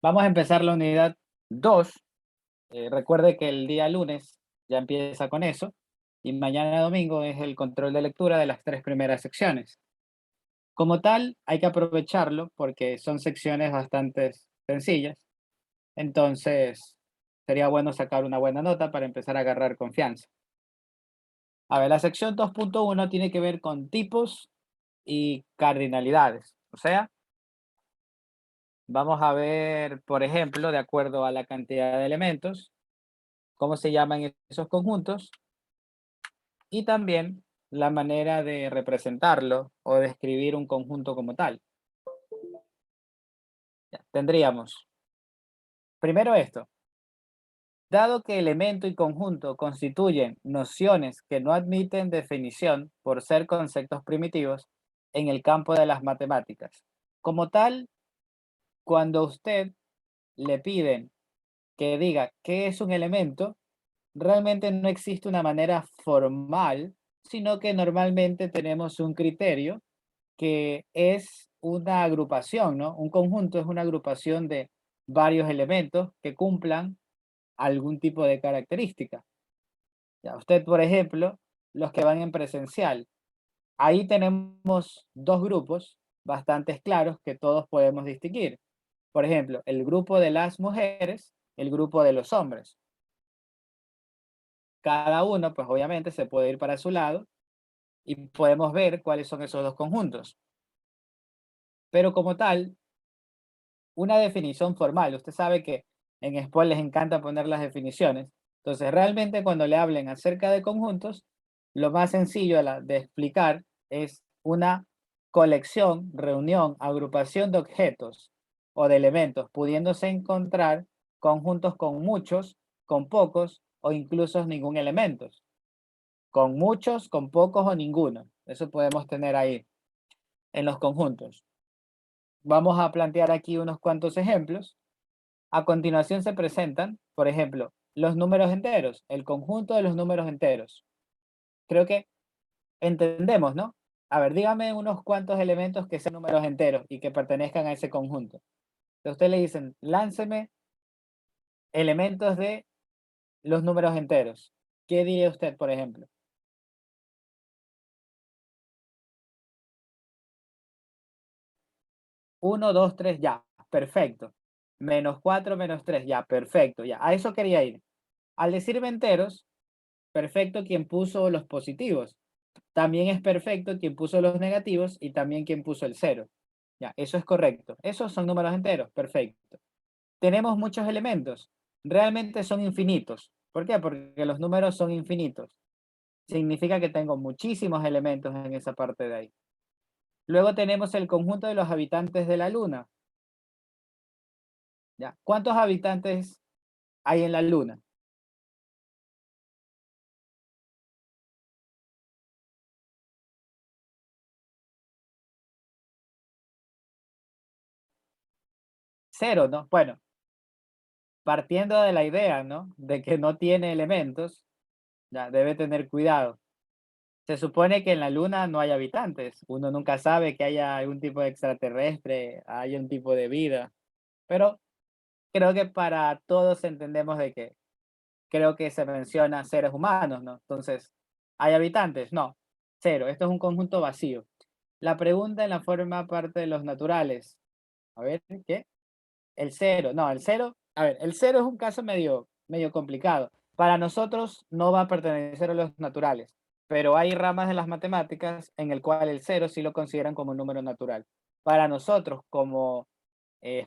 Vamos a empezar la unidad 2. Recuerde que el día lunes ya empieza con eso y mañana domingo es el control de lectura de las tres primeras secciones. Como tal, hay que aprovecharlo porque son secciones bastante sencillas, entonces sería bueno sacar una buena nota para empezar a agarrar confianza. A ver, la sección 2.1 tiene que ver con tipos y cardinalidades, o sea, vamos a ver, por ejemplo, de acuerdo a la cantidad de elementos, cómo se llaman esos conjuntos y también la manera de representarlo o describir un conjunto como tal. Ya, tendríamos primero esto. Dado que elemento y conjunto constituyen nociones que no admiten definición por ser conceptos primitivos en el campo de las matemáticas. Como tal, cuando a usted le piden que diga qué es un elemento, realmente no existe una manera formal, sino que normalmente tenemos un criterio que es una agrupación, ¿no? Un conjunto es una agrupación de varios elementos que cumplan algún tipo de característica. Ya, usted, por ejemplo, los que van en presencial, ahí tenemos dos grupos bastante claros que todos podemos distinguir. Por ejemplo, el grupo de las mujeres, el grupo de los hombres. Cada uno, pues obviamente, se puede ir para su lado y podemos ver cuáles son esos dos conjuntos. Pero como tal, una definición formal. Usted sabe que en Sport les encanta poner las definiciones. Entonces, realmente cuando le hablen acerca de conjuntos, lo más sencillo de explicar es una colección, reunión, agrupación de objetos o de elementos, pudiéndose encontrar conjuntos con muchos, con pocos o incluso ningún elemento. Con muchos, con pocos o ninguno. Eso podemos tener ahí en los conjuntos. Vamos a plantear aquí unos cuantos ejemplos. A continuación se presentan, por ejemplo, los números enteros, el conjunto de los números enteros. Creo que entendemos, ¿no? A ver, dígame unos cuantos elementos que sean números enteros y que pertenezcan a ese conjunto. A usted le dicen, lánceme elementos de los números enteros. ¿Qué diría usted, por ejemplo? Uno, 2, 3, ya, perfecto. Menos 4, menos 3, ya, perfecto, ya. A eso quería ir. Al decirme enteros, perfecto quien puso los positivos. También es perfecto quien puso los negativos y también quien puso el cero. Ya, eso es correcto. Esos son números enteros, perfecto. Tenemos muchos elementos. Realmente son infinitos. ¿Por qué? Porque los números son infinitos. Significa que tengo muchísimos elementos en esa parte de ahí. Luego tenemos el conjunto de los habitantes de la Luna. ¿Ya? ¿Cuántos habitantes hay en la Luna? Cero, ¿no? Bueno, partiendo de la idea, ¿no? De que no tiene elementos, ya debe tener cuidado. Se supone que en la Luna no hay habitantes. Uno nunca sabe que haya algún tipo de extraterrestre, haya un tipo de vida. Pero creo que para todos entendemos de que creo que se menciona seres humanos, ¿no? Entonces, ¿hay habitantes? No, cero. Esto es un conjunto vacío. La pregunta en la forma parte de los naturales. A ver, ¿qué? El cero. No, el cero. A ver, el cero es un caso medio complicado. Para nosotros no va a pertenecer a los naturales, pero hay ramas de las matemáticas en el cual el cero sí lo consideran como un número natural. Para nosotros, como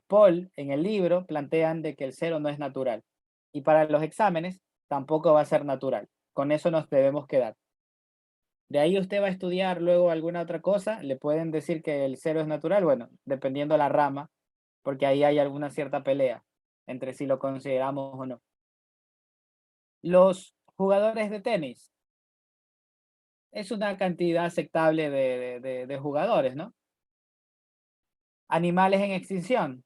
Paul en el libro, plantean de que el cero no es natural. Y para los exámenes tampoco va a ser natural. Con eso nos debemos quedar. De ahí usted va a estudiar luego alguna otra cosa, le pueden decir que el cero es natural, bueno, dependiendo la rama, porque ahí hay alguna cierta pelea entre si lo consideramos o no. Los jugadores de tenis es una cantidad aceptable de jugadores, ¿no? Animales en extinción,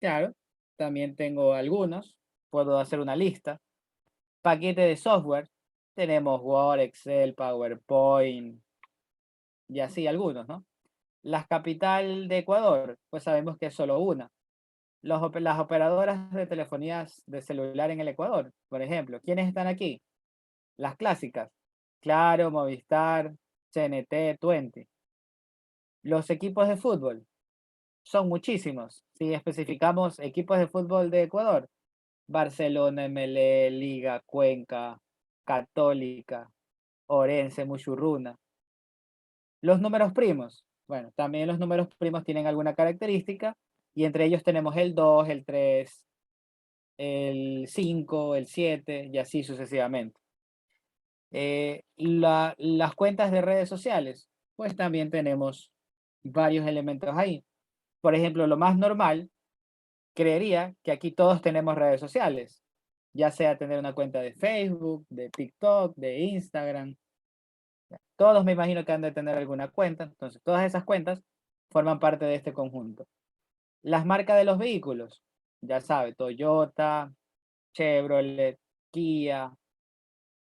claro, también tengo algunos, puedo hacer una lista. Paquete de software, tenemos Word, Excel, PowerPoint y así algunos, ¿no? La capital de Ecuador, pues sabemos que es solo una. Las operadoras de telefonías de celular en el Ecuador, por ejemplo, ¿quiénes están aquí? Las clásicas, Claro, Movistar, CNT, Tuenti. Los equipos de fútbol son muchísimos. Si especificamos equipos de fútbol de Ecuador, Barcelona, MLE, Liga, Cuenca, Católica, Orense, Muchurruna. Los números primos. Bueno, también los números primos tienen alguna característica y entre ellos tenemos el 2, el 3, el 5, el 7 y así sucesivamente. Las cuentas de redes sociales, pues también tenemos varios elementos ahí. Por ejemplo, lo más normal, creería que aquí todos tenemos redes sociales, ya sea tener una cuenta de Facebook, de TikTok, de Instagram. Todos me imagino que han de tener alguna cuenta, entonces todas esas cuentas forman parte de este conjunto. Las marcas de los vehículos, ya sabe, Toyota, Chevrolet, Kia,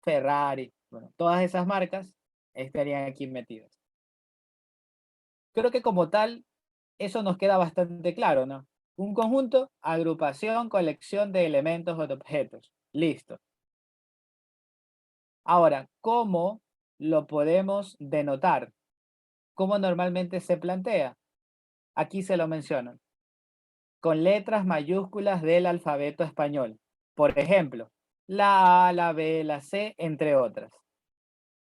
Ferrari, bueno, todas esas marcas estarían aquí metidas. Creo que como tal, eso nos queda bastante claro, ¿no? Un conjunto, agrupación, colección de elementos o de objetos. Listo. Ahora, ¿cómo lo podemos denotar? ¿Cómo normalmente se plantea? Aquí se lo menciono. Con letras mayúsculas del alfabeto español. Por ejemplo, la A, la B, la C, entre otras.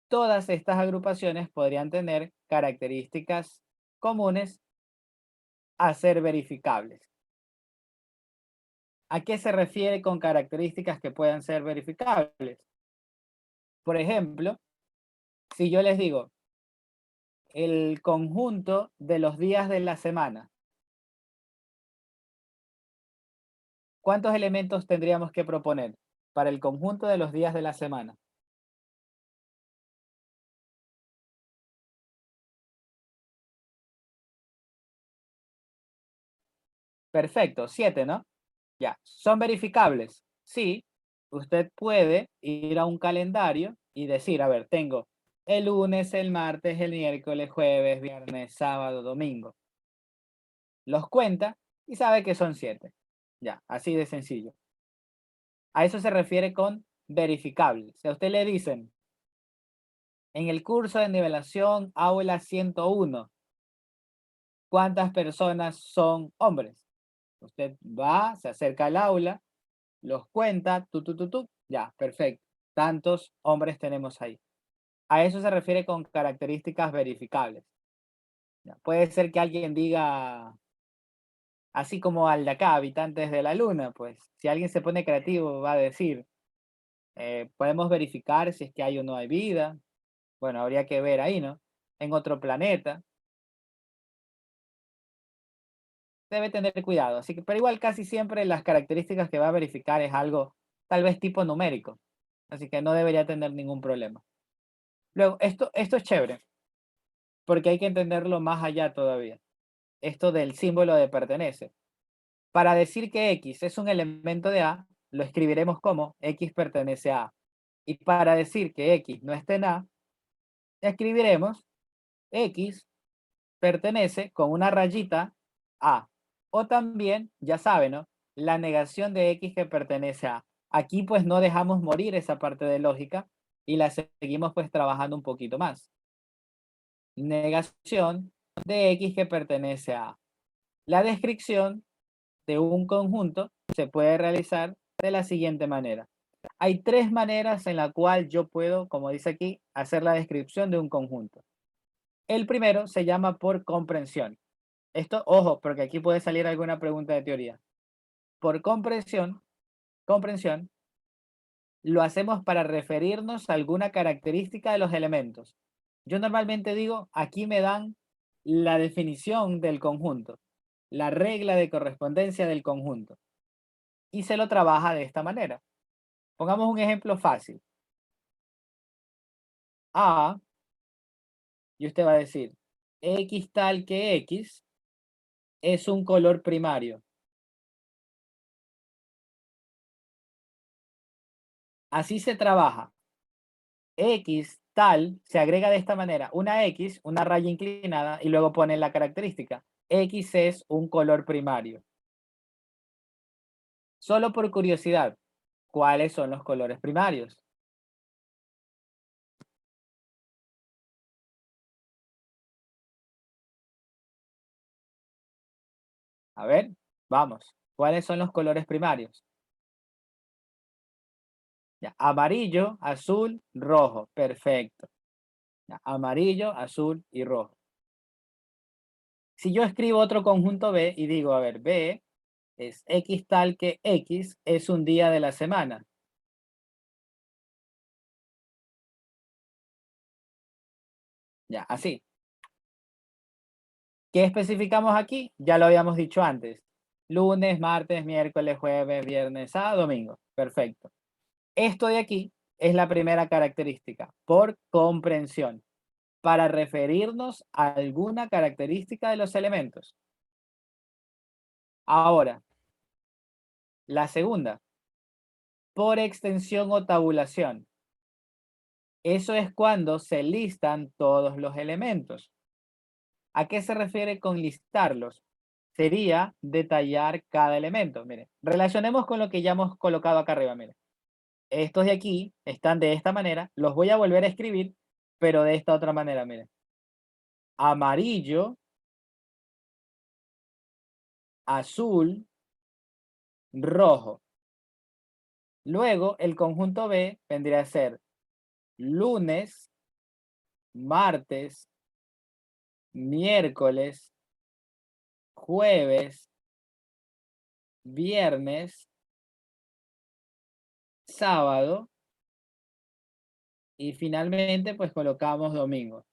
Todas estas agrupaciones podrían tener características comunes a ser verificables. ¿A qué se refiere con características que puedan ser verificables? Por ejemplo, si yo les digo el conjunto de los días de la semana, ¿cuántos elementos tendríamos que proponer para el conjunto de los días de la semana? Perfecto, 7, ¿no? Ya, ¿son verificables? Sí, usted puede ir a un calendario y decir, a ver, tengo el lunes, el martes, el miércoles, jueves, viernes, sábado, domingo. Los cuenta y sabe que son 7. Ya, así de sencillo. A eso se refiere con verificable. Si a usted le dicen, en el curso de nivelación aula 101, ¿cuántas personas son hombres? Usted va, se acerca al aula, los cuenta, ya, perfecto. Tantos hombres tenemos ahí. A eso se refiere con características verificables. Ya, puede ser que alguien diga, así como al de acá, habitantes de la luna, pues si alguien se pone creativo va a decir, podemos verificar si es que hay o no hay vida. Bueno, habría que ver ahí, ¿no? En otro planeta. Debe tener cuidado. Así que, pero igual casi siempre las características que va a verificar es algo tal vez tipo numérico. Así que no debería tener ningún problema. Luego, esto es chévere, porque hay que entenderlo más allá todavía. Esto del símbolo de pertenece. Para decir que X es un elemento de A, lo escribiremos como X pertenece a A. Y para decir que X no está en A, escribiremos X pertenece con una rayita a. O también, ya saben, ¿no? La negación de X que pertenece a. Aquí pues no dejamos morir esa parte de lógica y la seguimos pues trabajando un poquito más. Negación de X que pertenece a. La descripción de un conjunto se puede realizar de la siguiente manera. Hay tres maneras en la cual yo puedo, como dice aquí, hacer la descripción de un conjunto. El primero se llama por comprensión. Esto, ojo, porque aquí puede salir alguna pregunta de teoría. Por comprensión, lo hacemos para referirnos a alguna característica de los elementos. Yo normalmente digo, aquí me dan la definición del conjunto, la regla de correspondencia del conjunto. Y se lo trabaja de esta manera. Pongamos un ejemplo fácil. A, y usted va a decir, X tal que X es un color primario. Así se trabaja. X tal se agrega de esta manera, una X, una raya inclinada y luego pone la característica. X es un color primario. Solo por curiosidad, ¿cuáles son los colores primarios? A ver, vamos. ¿Cuáles son los colores primarios? Ya, amarillo, azul, rojo. Perfecto. Ya, amarillo, azul y rojo. Si yo escribo otro conjunto B y digo, a ver, B es X tal que X es un día de la semana. Ya, así. ¿Qué especificamos aquí? Ya lo habíamos dicho antes. Lunes, martes, miércoles, jueves, viernes, sábado, domingo. Perfecto. Esto de aquí es la primera característica, por comprensión, para referirnos a alguna característica de los elementos. Ahora, la segunda, por extensión o tabulación. Eso es cuando se listan todos los elementos. ¿A qué se refiere con listarlos? Sería detallar cada elemento. Mire, relacionemos con lo que ya hemos colocado acá arriba. Mire, estos de aquí están de esta manera. Los voy a volver a escribir, pero de esta otra manera. Mire, amarillo, azul, rojo. Luego, el conjunto B vendría a ser lunes, martes, miércoles, jueves, viernes, sábado y finalmente pues colocamos domingo.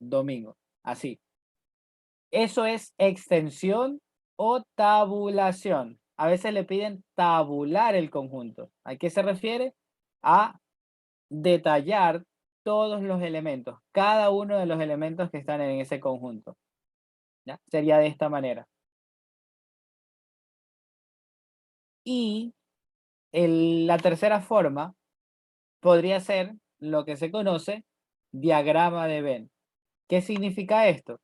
Domingo, así. Eso es extensión o tabulación. A veces le piden tabular el conjunto. ¿A qué se refiere? A detallar todos los elementos, cada uno de los elementos que están en ese conjunto. ¿Ya? Sería de esta manera. Y la tercera forma podría ser lo que se conoce diagrama de Venn. ¿Qué significa esto?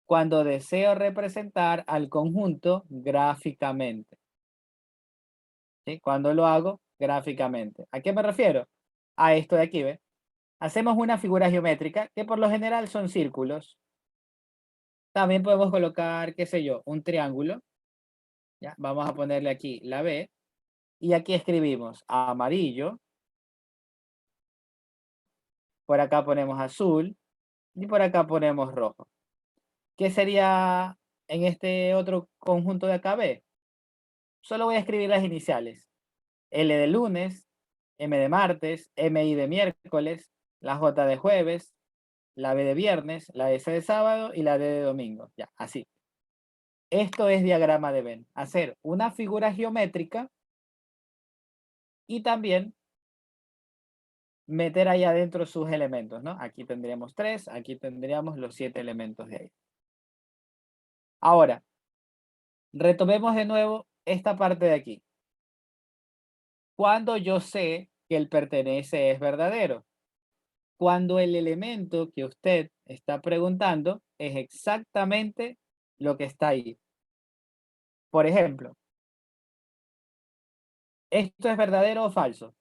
Cuando deseo representar al conjunto gráficamente. ¿Sí? Cuando lo hago gráficamente. ¿A qué me refiero? A esto de aquí, ¿ve? Hacemos una figura geométrica que por lo general son círculos. También podemos colocar, qué sé yo, un triángulo. ¿Ya? Vamos a ponerle aquí la B. Y aquí escribimos amarillo. Por acá ponemos azul. Y por acá ponemos rojo. ¿Qué sería en este otro conjunto de acá B? Solo voy a escribir las iniciales. L de lunes, M de martes, MI de miércoles, la J de jueves, la B de viernes, la S de sábado y la D de domingo. Ya, así. Esto es diagrama de Venn. Hacer una figura geométrica y también meter ahí adentro sus elementos, ¿no? Aquí tendríamos 3, aquí tendríamos los 7 elementos de ahí. Ahora, retomemos de nuevo esta parte de aquí. Cuando yo sé que el pertenece es verdadero, cuando el elemento que usted está preguntando es exactamente lo que está ahí. Por ejemplo, ¿esto es verdadero o falso?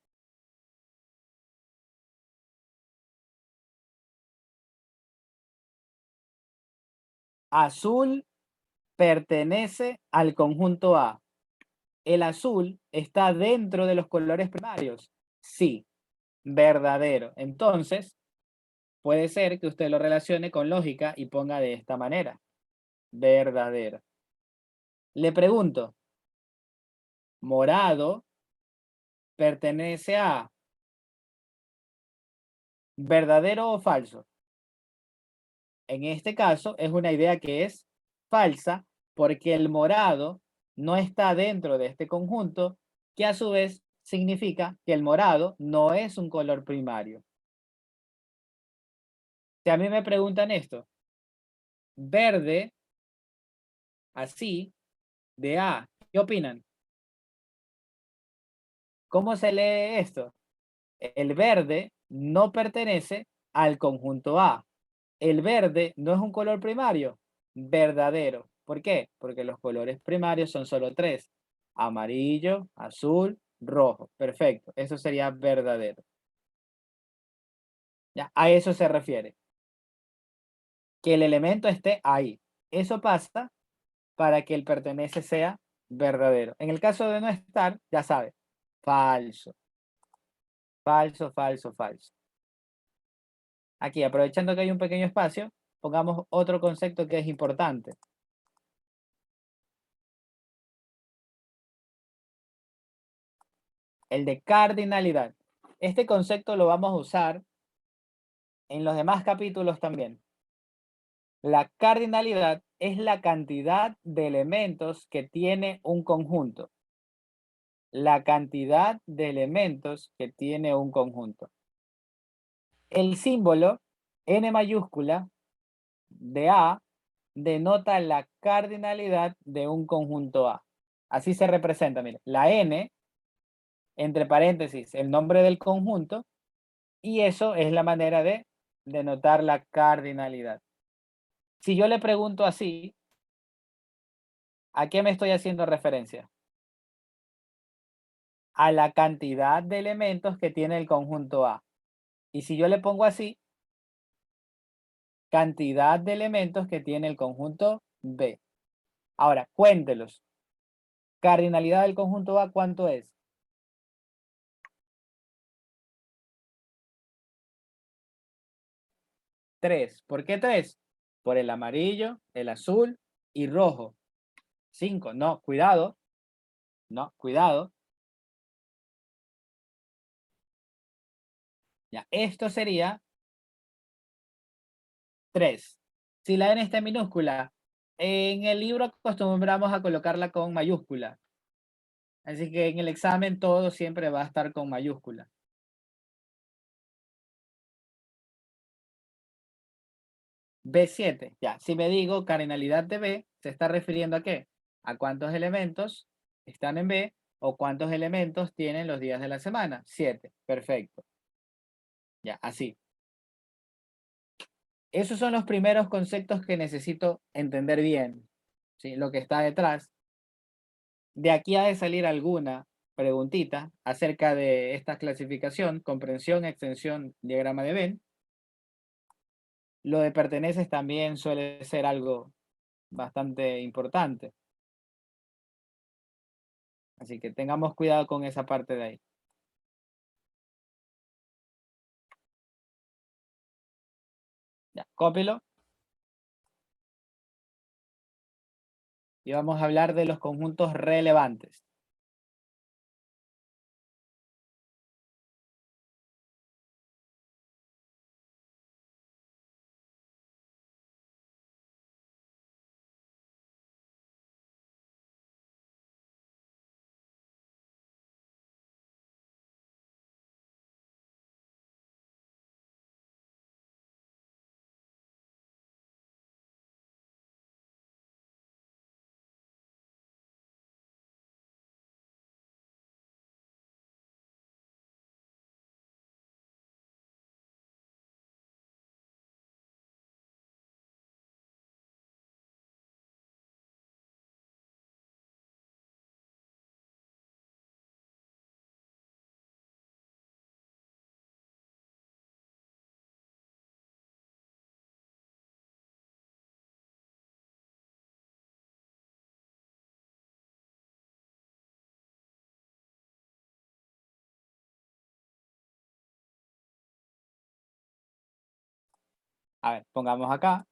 Azul pertenece al conjunto A. ¿El azul está dentro de los colores primarios? Sí, verdadero. Entonces, puede ser que usted lo relacione con lógica y ponga de esta manera. Verdadero. Le pregunto, morado pertenece a verdadero o falso. En este caso es una idea que es falsa porque el morado no está dentro de este conjunto, que a su vez significa que el morado no es un color primario. Si a mí me preguntan esto, verde, así, de A, ¿qué opinan? ¿Cómo se lee esto? El verde no pertenece al conjunto A. El verde no es un color primario, verdadero. ¿Por qué? Porque los colores primarios son solo tres: amarillo, azul, rojo. Perfecto, eso sería verdadero. ¿Ya? A eso se refiere, que el elemento esté ahí. Eso pasa para que el pertenece sea verdadero. En el caso de no estar, ya sabe, falso, falso, falso, falso. Aquí, aprovechando que hay un pequeño espacio, pongamos otro concepto que es importante. El de cardinalidad. Este concepto lo vamos a usar en los demás capítulos también. La cardinalidad es la cantidad de elementos que tiene un conjunto. La cantidad de elementos que tiene un conjunto. El símbolo n mayúscula de A denota la cardinalidad de un conjunto A. Así se representa, mire, la n, entre paréntesis, el nombre del conjunto, y eso es la manera de denotar la cardinalidad. Si yo le pregunto así, ¿a qué me estoy haciendo referencia? A la cantidad de elementos que tiene el conjunto A. Y si yo le pongo así, cantidad de elementos que tiene el conjunto B. Ahora, cuéntelos. Cardinalidad del conjunto A, ¿cuánto es? 3. ¿Por qué 3? Por el amarillo, el azul y rojo. 5. No, cuidado. No, cuidado. Ya, esto sería 3. Si la n está en minúscula, en el libro acostumbramos a colocarla con mayúscula. Así que en el examen todo siempre va a estar con mayúscula. B7, ya. Si me digo cardinalidad de B, ¿se está refiriendo a qué? ¿A cuántos elementos están en B o cuántos elementos tienen los días de la semana? 7. Perfecto. Ya, así. Esos son los primeros conceptos que necesito entender bien, ¿sí? Lo que está detrás. De aquí ha de salir alguna preguntita acerca de esta clasificación: comprensión, extensión, diagrama de Venn. Lo de perteneces también suele ser algo bastante importante. Así que tengamos cuidado con esa parte de ahí. Ya, cópielo. Y vamos a hablar de los conjuntos relevantes. A ver, pongamos acá.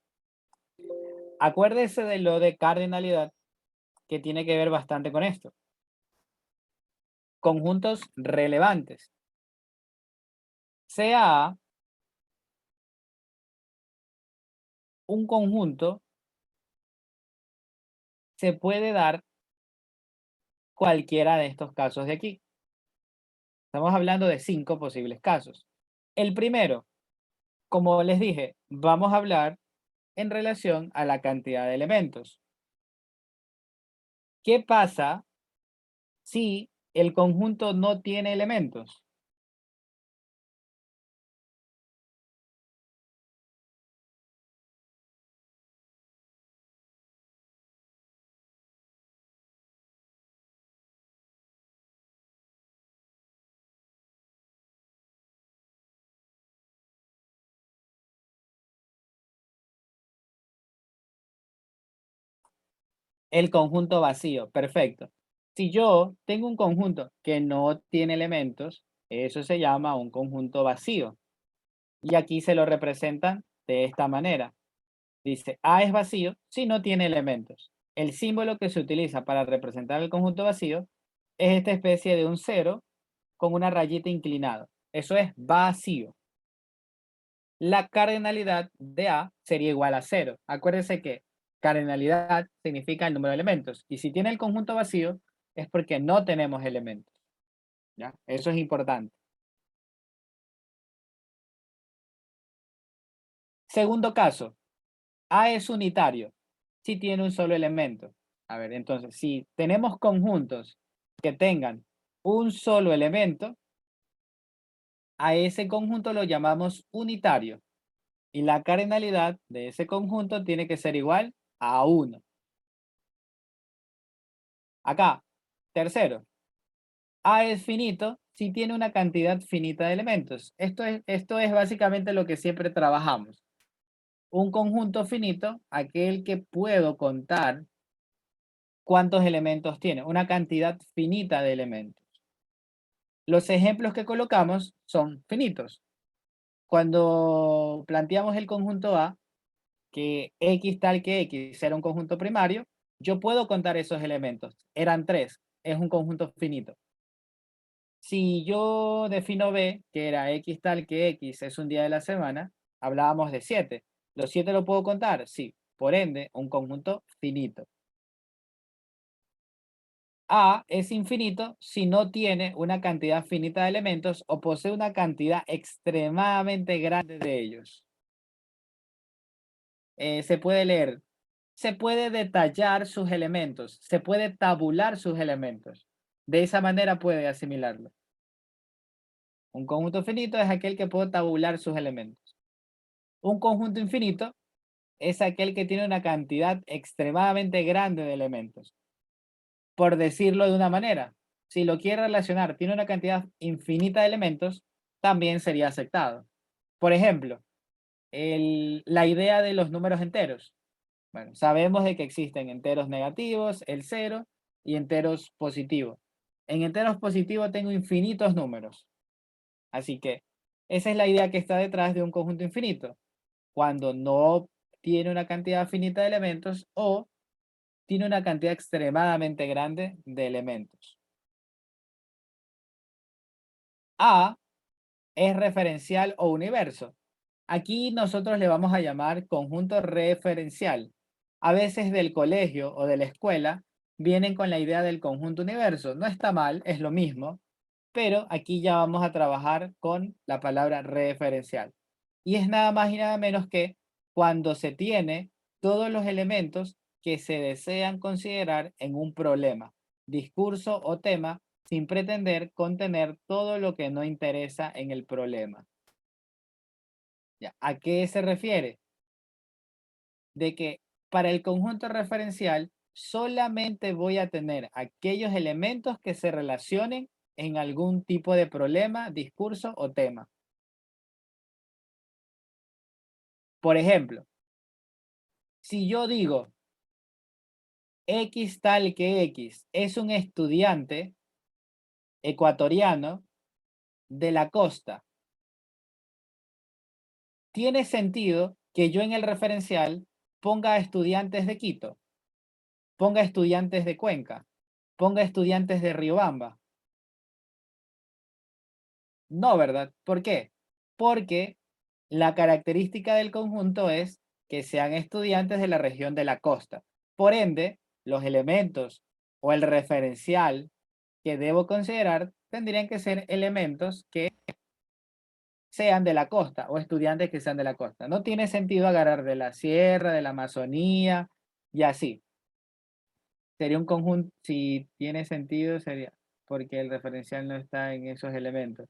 Acuérdese de lo de cardinalidad, que tiene que ver bastante con esto. Conjuntos relevantes. Sea un conjunto, se puede dar cualquiera de estos casos de aquí. Estamos hablando de 5 posibles casos. El primero, como les dije, vamos a hablar en relación a la cantidad de elementos. ¿Qué pasa si el conjunto no tiene elementos? El conjunto vacío, perfecto. Si yo tengo un conjunto que no tiene elementos, eso se llama un conjunto vacío. Y aquí se lo representan de esta manera. Dice, A es vacío si no tiene elementos. El símbolo que se utiliza para representar el conjunto vacío es esta especie de un cero con una rayita inclinada. Eso es vacío. La cardinalidad de A sería igual a cero. Acuérdense que cardinalidad significa el número de elementos. Y si tiene el conjunto vacío, es porque no tenemos elementos. ¿Ya? Eso es importante. Segundo caso, A es unitario si tiene un solo elemento. A ver, entonces, si tenemos conjuntos que tengan un solo elemento, a ese conjunto lo llamamos unitario. Y la cardinalidad de ese conjunto tiene que ser igual a 1. Acá, tercero, A es finito si tiene una cantidad finita de elementos. Esto es básicamente lo que siempre trabajamos. Un conjunto finito, aquel que puedo contar cuántos elementos tiene, una cantidad finita de elementos. Los ejemplos que colocamos son finitos. Cuando planteamos el conjunto A, que X tal que X era un conjunto primario, yo puedo contar esos elementos. Eran 3, es un conjunto finito. Si yo defino B, que era X tal que X es un día de la semana, hablábamos de 7. ¿Los 7 lo puedo contar? Sí. Por ende, un conjunto finito. A es infinito si no tiene una cantidad finita de elementos o posee una cantidad extremadamente grande de ellos. Se puede leer, se puede detallar sus elementos, se puede tabular sus elementos. De esa manera puede asimilarlo. Un conjunto finito es aquel que puede tabular sus elementos. Un conjunto infinito es aquel que tiene una cantidad extremadamente grande de elementos. Por decirlo de una manera, si lo quiere relacionar, tiene una cantidad infinita de elementos, también sería aceptado. Por ejemplo, la idea de los números enteros. Bueno, sabemos de que existen enteros negativos, el cero, y enteros positivos. En enteros positivos tengo infinitos números. Así que esa es la idea que está detrás de un conjunto infinito. Cuando no tiene una cantidad finita de elementos o tiene una cantidad extremadamente grande de elementos. A es referencial o universo. Aquí nosotros le vamos a llamar conjunto referencial. A veces del colegio o de la escuela vienen con la idea del conjunto universo. No está mal, es lo mismo, pero aquí ya vamos a trabajar con la palabra referencial. Y es nada más y nada menos que cuando se tiene todos los elementos que se desean considerar en un problema, discurso o tema sin pretender contener todo lo que no interesa en el problema. ¿Ya? ¿A qué se refiere? De que para el conjunto referencial solamente voy a tener aquellos elementos que se relacionen en algún tipo de problema, discurso o tema. Por ejemplo, si yo digo X tal que X es un estudiante ecuatoriano de la costa, tiene sentido que yo en el referencial ponga estudiantes de Quito, ponga estudiantes de Cuenca, ponga estudiantes de Riobamba. No, ¿verdad? ¿Por qué? Porque la característica del conjunto es que sean estudiantes de la región de la costa. Por ende, los elementos o el referencial que debo considerar tendrían que ser elementos que sean de la costa o estudiantes que sean de la costa. No tiene sentido agarrar de la sierra, de la Amazonía y así. Sería un conjunto, si tiene sentido, sería porque el referencial no está en esos elementos.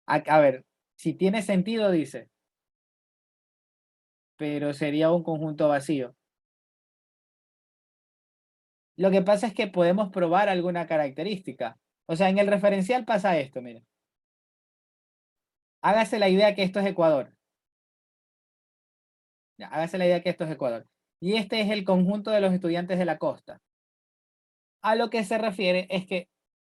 A ver, si tiene sentido, dice, pero sería un conjunto vacío. Lo que pasa es que podemos probar alguna característica. O sea, en el referencial pasa esto, mira. Hágase la idea que esto es Ecuador. Ya, hágase la idea que esto es Ecuador. y este es el conjunto de los estudiantes de la costa. A lo que se refiere es que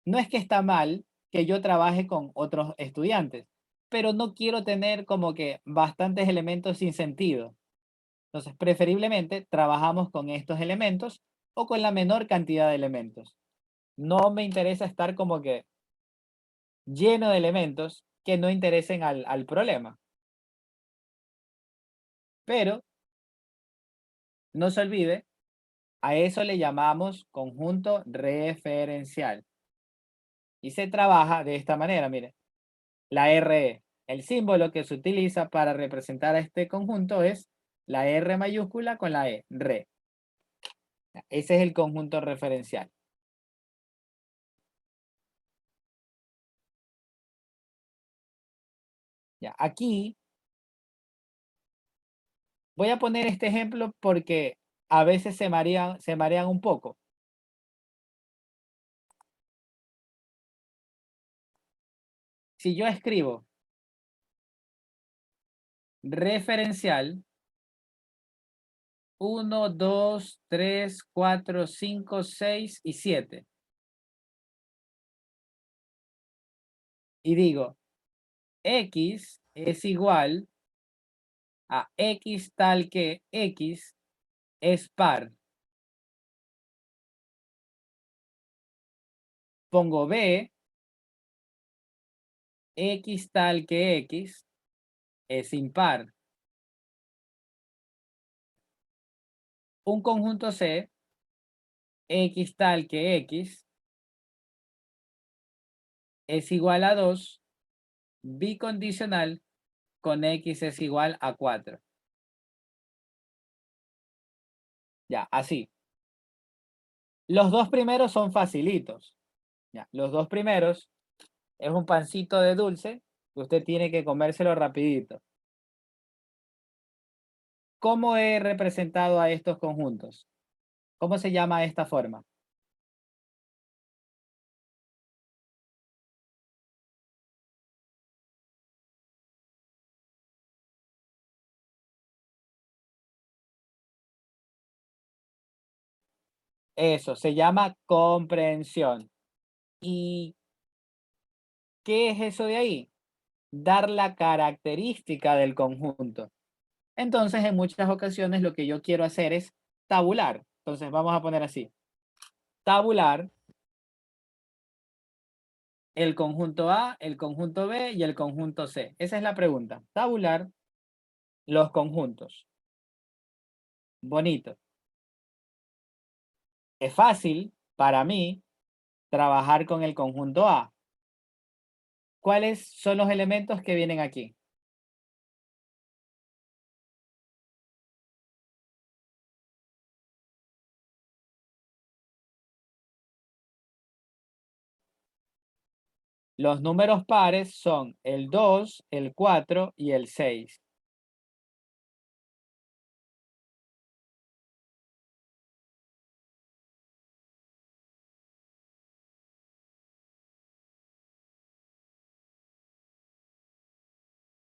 no es que está mal que yo trabaje con otros estudiantes, pero no quiero tener como que bastantes elementos sin sentido. Entonces, preferiblemente trabajamos con estos elementos o con la menor cantidad de elementos. No me interesa estar como que lleno de elementos que no interesen al problema. Pero no se olvide, a eso le llamamos conjunto referencial. Y se trabaja de esta manera, mire. La RE, el símbolo que se utiliza para representar a este conjunto es la R mayúscula con la E, re. Ese es el conjunto referencial. Ya, aquí voy a poner este ejemplo porque a veces se marean un poco. Si yo escribo referencial 1, 2, 3, 4, 5, 6 y 7 y digo X es igual a X tal que X es par. Pongo B, X tal que X es impar. Un conjunto C, X tal que X es igual a 2, bicondicional con X es igual a 4. Ya, así. Los dos primeros son facilitos. Ya, los dos primeros es un pancito de dulce que usted tiene que comérselo rapidito. ¿Cómo he representado a estos conjuntos? ¿Cómo se llama esta forma? Eso, se llama comprensión. ¿Y qué es eso de ahí? Dar la característica del conjunto. Entonces, en muchas ocasiones lo que yo quiero hacer es tabular. Entonces, vamos a poner así. Tabular el conjunto A, el conjunto B y el conjunto C. Esa es la pregunta. Tabular los conjuntos. Bonito. Es fácil para mí trabajar con el conjunto A. ¿Cuáles son los elementos que vienen aquí? Los números pares son el 2, el 4 y el 6.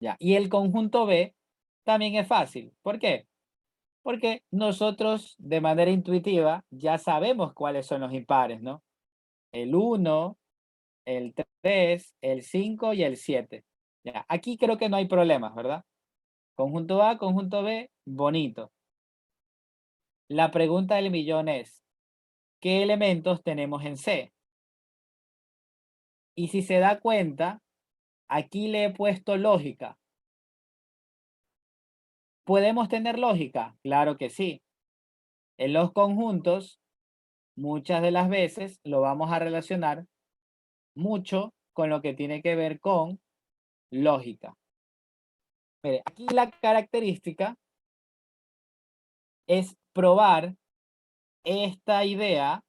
Ya. Y el conjunto B también es fácil. ¿Por qué? Porque nosotros de manera intuitiva ya sabemos cuáles son los impares, ¿no? El 1, el 3, el 5 y el 7. Ya. Aquí creo que no hay problemas, ¿verdad? Conjunto A, conjunto B, bonito. La pregunta del millón es, ¿qué elementos tenemos en C? Y si se da cuenta, aquí le he puesto lógica. ¿Podemos tener lógica? Claro que sí. En los conjuntos, muchas de las veces lo vamos a relacionar mucho con lo que tiene que ver con lógica. Mire, aquí la característica es probar esta idea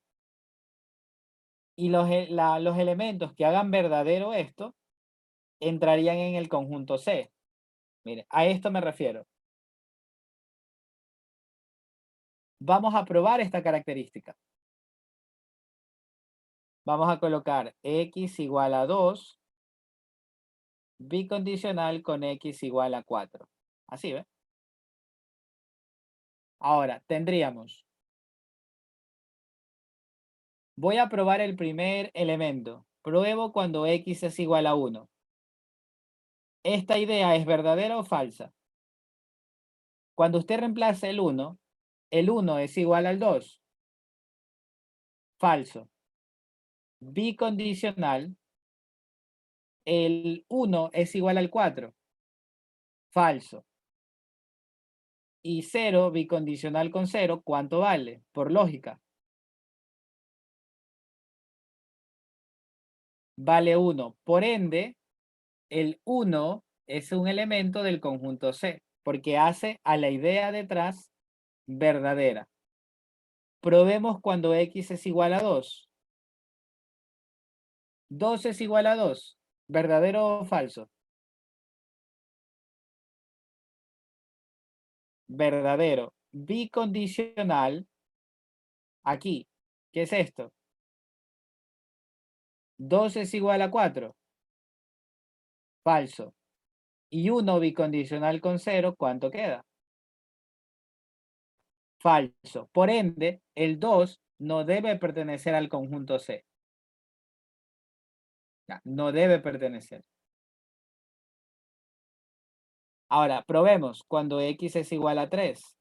y los elementos que hagan verdadero esto entrarían en el conjunto C. Mire, a esto me refiero. Vamos a probar esta característica. Vamos a colocar x igual a 2 bicondicional con x igual a 4. Así, ¿ve? Ahora, tendríamos, voy a probar el primer elemento. Pruebo cuando x es igual a 1. ¿Esta idea es verdadera o falsa? Cuando usted reemplace el 1 es igual al 2. Falso. Bicondicional, el 1 es igual al 4. Falso. Y 0 bicondicional con 0, ¿cuánto vale? Por lógica. Vale 1. Por ende, el 1 es un elemento del conjunto C, porque hace a la idea detrás verdadera. Probemos cuando x es igual a 2. 2 es igual a 2. ¿Verdadero o falso? Verdadero. Bicondicional, aquí. ¿Qué es esto? 2 es igual a 4. Falso. Y 1 bicondicional con 0, ¿cuánto queda? Falso. Por ende, el 2 no debe pertenecer al conjunto C. No debe pertenecer. Ahora, probemos cuando x es igual a 3.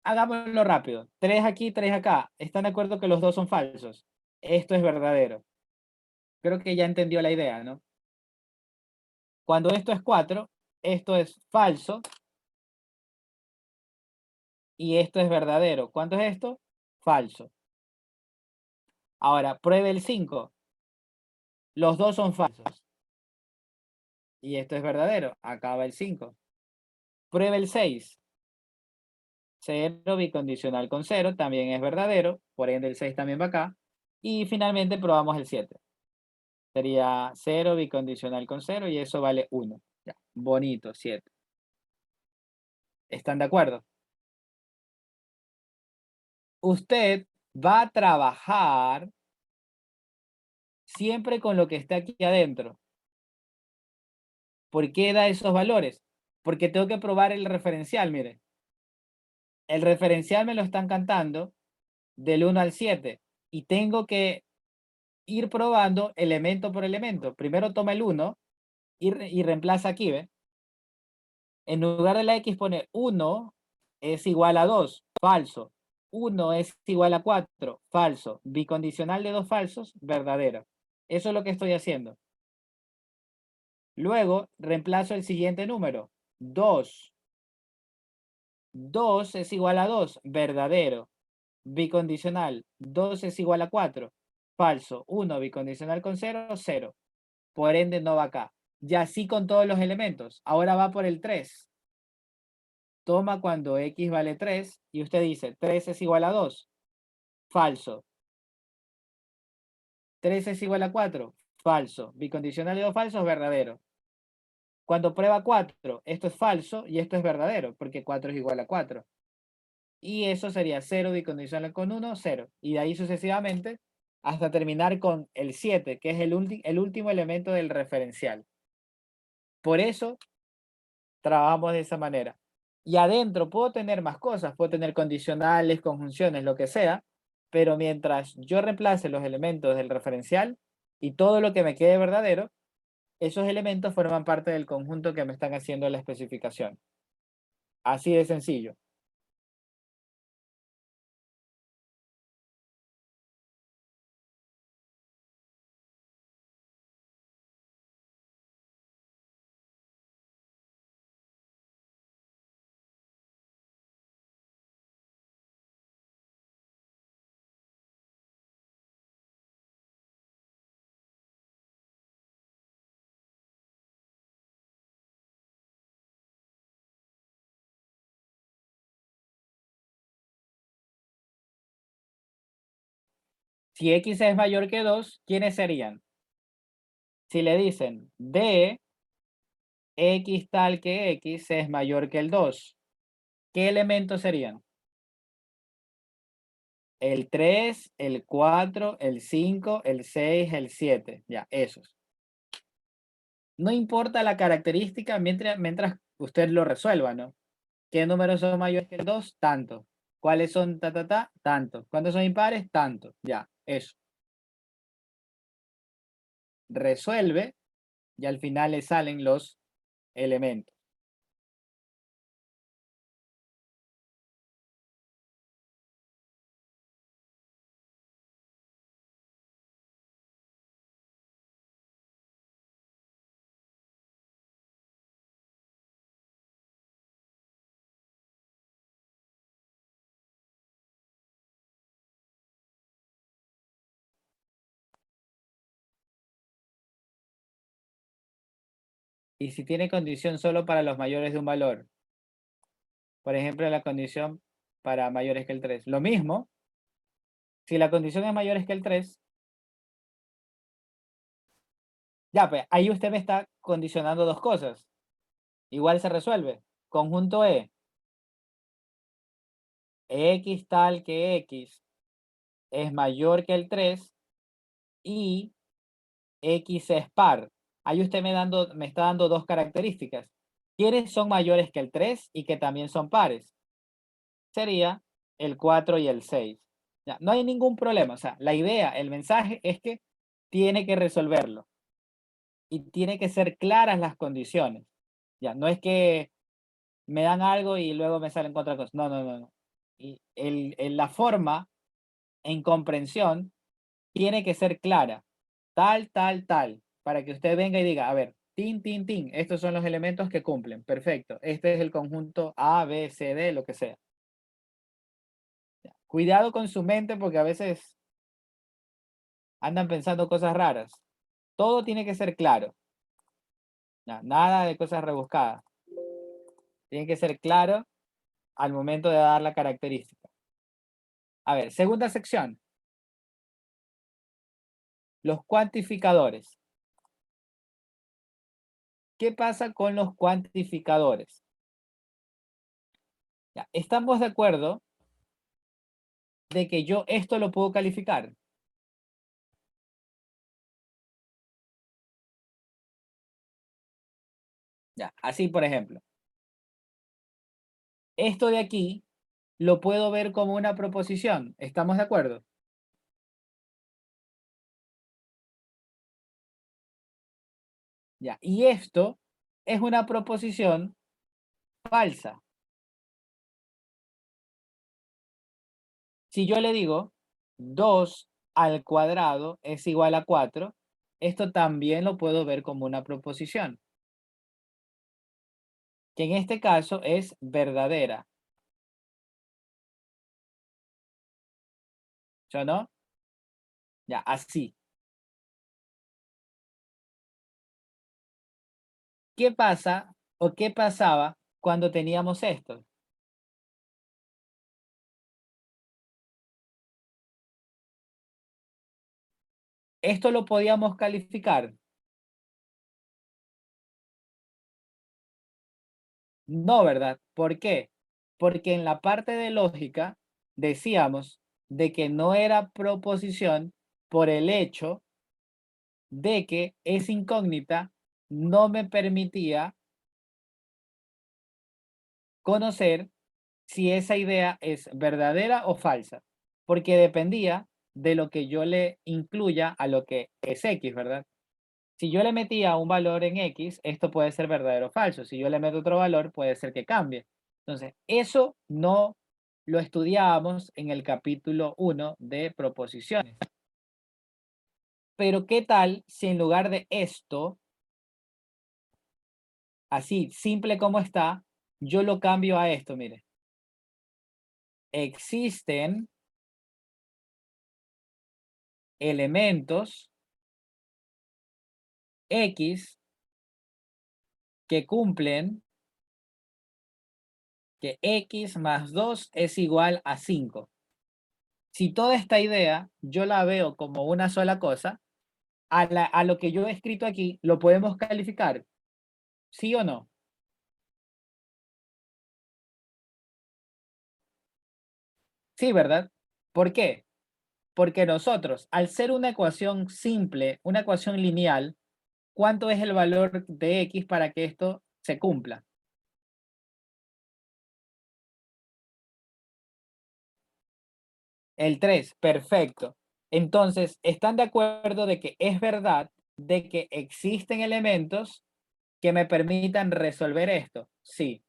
Hagámoslo rápido. 3 aquí, 3 acá. ¿Están de acuerdo que los dos son falsos? Esto es verdadero. Creo que ya entendió la idea, ¿no? Cuando esto es 4, esto es falso y esto es verdadero. ¿Cuánto es esto? Falso. Ahora, pruebe el 5. Los dos son falsos. Y esto es verdadero. Acaba el 5. Pruebe el 6. 0 bicondicional con 0 también es verdadero. Por ende, el 6 también va acá. Y finalmente probamos el 7. Sería 0 bicondicional con 0 y eso vale 1. Ya, bonito, 7. ¿Están de acuerdo? Usted va a trabajar siempre con lo que está aquí adentro. ¿Por qué da esos valores? Porque tengo que probar el referencial, mire. El referencial me lo están cantando del 1 al 7 y tengo que ir probando elemento por elemento. Primero toma el 1 y reemplaza aquí, ¿ve? En lugar de la x pone 1 es igual a 2, falso. 1 es igual a 4, falso. Bicondicional de dos falsos, verdadero. Eso es lo que estoy haciendo. Luego reemplazo el siguiente número, 2. 2 es igual a 2, verdadero. Bicondicional, 2 es igual a 4, falso. 1 bicondicional con 0, 0. Por ende no va acá. Y así con todos los elementos. Ahora va por el 3. Toma cuando x vale 3 y usted dice 3 es igual a 2, falso. 3 es igual a 4, falso. Bicondicional de dos falsos, verdadero. Cuando prueba 4, esto es falso y esto es verdadero, porque 4 es igual a 4. Y eso sería 0 bicondicional con 1, 0. Y de ahí sucesivamente hasta terminar con el 7, que es el último elemento del referencial. Por eso trabajamos de esa manera. Y adentro puedo tener más cosas, puedo tener condicionales, conjunciones, lo que sea, pero mientras yo reemplace los elementos del referencial y todo lo que me quede verdadero, esos elementos forman parte del conjunto que me están haciendo la especificación. Así de sencillo. Si x es mayor que 2, ¿quiénes serían? Si le dicen d x tal que x es mayor que el 2, ¿qué elementos serían? El 3, el 4, el 5, el 6, el 7. Ya, esos. No importa la característica mientras usted lo resuelva, ¿no? ¿Qué números son mayores que el 2? Tanto. ¿Cuáles son tanto? ¿Cuántos son impares? Tanto. Ya, eso. Resuelve y al final le salen los elementos. Y si tiene condición solo para los mayores de un valor, por ejemplo, la condición para mayores que el 3, lo mismo, si la condición es mayores que el 3, ya, pues ahí usted me está condicionando dos cosas. Igual se resuelve. Conjunto X tal que X es mayor que el 3 y X es par. Ahí usted me está dando dos características. ¿Quiénes son mayores que el 3 y que también son pares? Sería el 4 y el 6. Ya, no hay ningún problema. O sea, la idea, el mensaje es que tiene que resolverlo. Y tiene que ser claras las condiciones. Ya, no es que me dan algo y luego me salen otra cosa. No, no, no, no. Y la forma en comprensión tiene que ser clara. Tal, tal, tal. Para que usted venga y diga, a ver, tin, tin, tin. Estos son los elementos que cumplen. Perfecto. Este es el conjunto A, B, C, D, lo que sea. Ya. Cuidado con su mente porque a veces andan pensando cosas raras. Todo tiene que ser claro. Ya, nada de cosas rebuscadas. Tiene que ser claro al momento de dar la característica. A ver, segunda sección. Los cuantificadores. ¿Qué pasa con los cuantificadores? Ya, estamos de acuerdo de que yo esto lo puedo calificar. Ya, así por ejemplo. Esto de aquí lo puedo ver como una proposición. ¿Estamos de acuerdo? Ya, y esto es una proposición falsa. Si yo le digo 2 al cuadrado es igual a 4, esto también lo puedo ver como una proposición, que en este caso es verdadera. ¿Sí o no? Ya, así. ¿Qué pasa o qué pasaba cuando teníamos esto? Esto lo podíamos calificar. No, ¿verdad? ¿Por qué? Porque en la parte de lógica decíamos de que no era proposición por el hecho de que esa incógnita no me permitía conocer si esa idea es verdadera o falsa, porque dependía de lo que yo le incluya a lo que es X, ¿verdad? Si yo le metía un valor en X, esto puede ser verdadero o falso. Si yo le meto otro valor, puede ser que cambie. Entonces, eso no lo estudiábamos en el capítulo 1 de proposiciones. Pero, ¿qué tal si en lugar de esto, así simple como está, yo lo cambio a esto? Mire, existen elementos X que cumplen que X más 2 es igual a 5. Si toda esta idea yo la veo como una sola cosa, a lo que yo he escrito aquí, ¿lo podemos calificar? ¿Sí o no? Sí, ¿verdad? ¿Por qué? Porque nosotros, al ser una ecuación simple, una ecuación lineal, ¿cuánto es el valor de X para que esto se cumpla? El 3, perfecto. Entonces, ¿están de acuerdo de que es verdad de que existen elementos que me permitan resolver esto? Sí,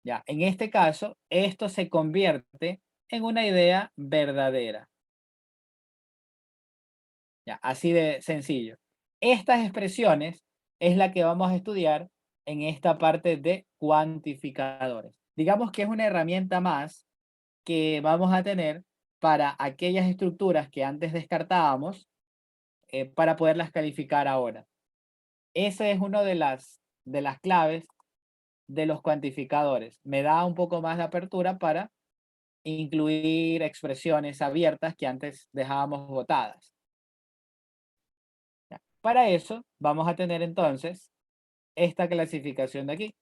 ya. En este caso, esto se convierte en una idea verdadera. Ya, así de sencillo. Estas expresiones es la que vamos a estudiar en esta parte de cuantificadores. Digamos que es una herramienta más que vamos a tener para aquellas estructuras que antes descartábamos para poderlas calificar ahora. Esa es una de las claves de los cuantificadores. Me da un poco más de apertura para incluir expresiones abiertas que antes dejábamos botadas. Ya. Para eso vamos a tener entonces esta clasificación de aquí.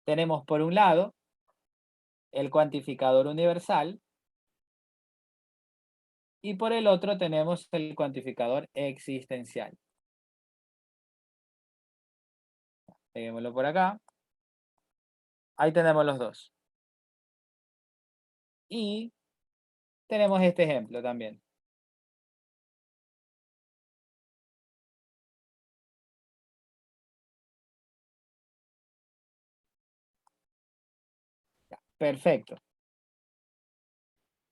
Tenemos por un lado el cuantificador universal y por el otro tenemos el cuantificador existencial. Peguémoslo por acá. Ahí tenemos los dos. Y tenemos este ejemplo también. Perfecto.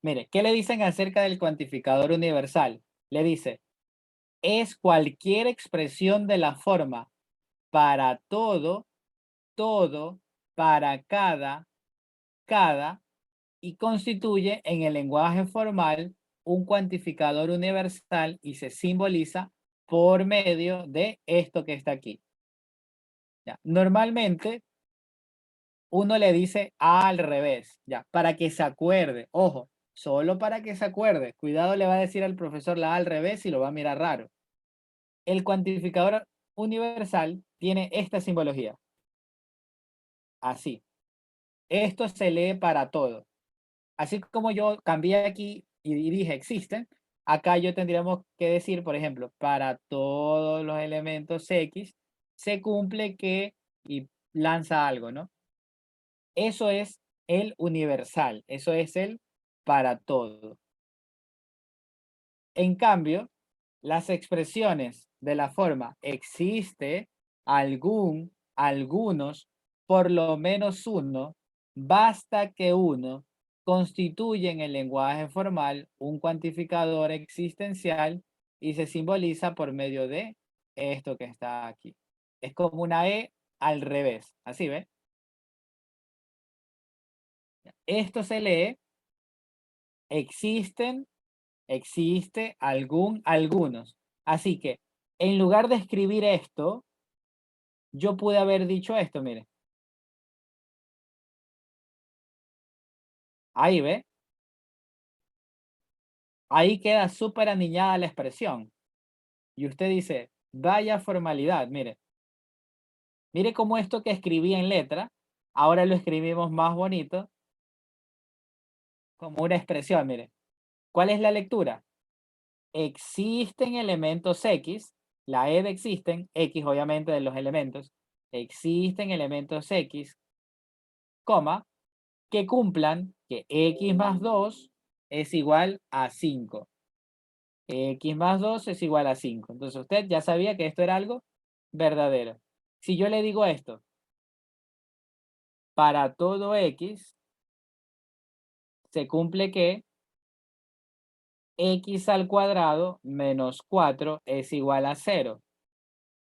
Mire, ¿qué le dicen acerca del cuantificador universal? Le dice, es cualquier expresión de la forma para todo, todo, para cada, y constituye en el lenguaje formal un cuantificador universal y se simboliza por medio de esto que está aquí. Ya. Normalmente uno le dice A al revés, ya, para que se acuerde. Ojo, solo para que se acuerde. Cuidado, le va a decir al profesor la A al revés y lo va a mirar raro. El cuantificador universal tiene esta simbología. Así. Esto se lee para todo. Así como yo cambié aquí y dije existen, acá yo tendríamos que decir, por ejemplo, para todos los elementos X, se cumple que y lanza algo, ¿no? Eso es el universal, eso es el para todo. En cambio, las expresiones de la forma existe, algún, algunos, por lo menos uno, basta que uno, constituyen el lenguaje formal un cuantificador existencial y se simboliza por medio de esto que está aquí. Es como una E al revés, así ve. Esto se lee, existen, existe, algún, algunos. Así que en lugar de escribir esto, yo pude haber dicho esto, mire. Ahí ve, ahí queda súper aniñada la expresión. Y usted dice, vaya formalidad, mire. Mire cómo esto que escribí en letra, ahora lo escribimos más bonito, como una expresión, mire. ¿Cuál es la lectura? Existen elementos X, la E de existen, X obviamente de los elementos, existen elementos X, coma, que cumplan que X más 2 es igual a 5. X más 2 es igual a 5. Entonces usted ya sabía que esto era algo verdadero. Si yo le digo esto, para todo X, se cumple que X al cuadrado menos 4 es igual a 0.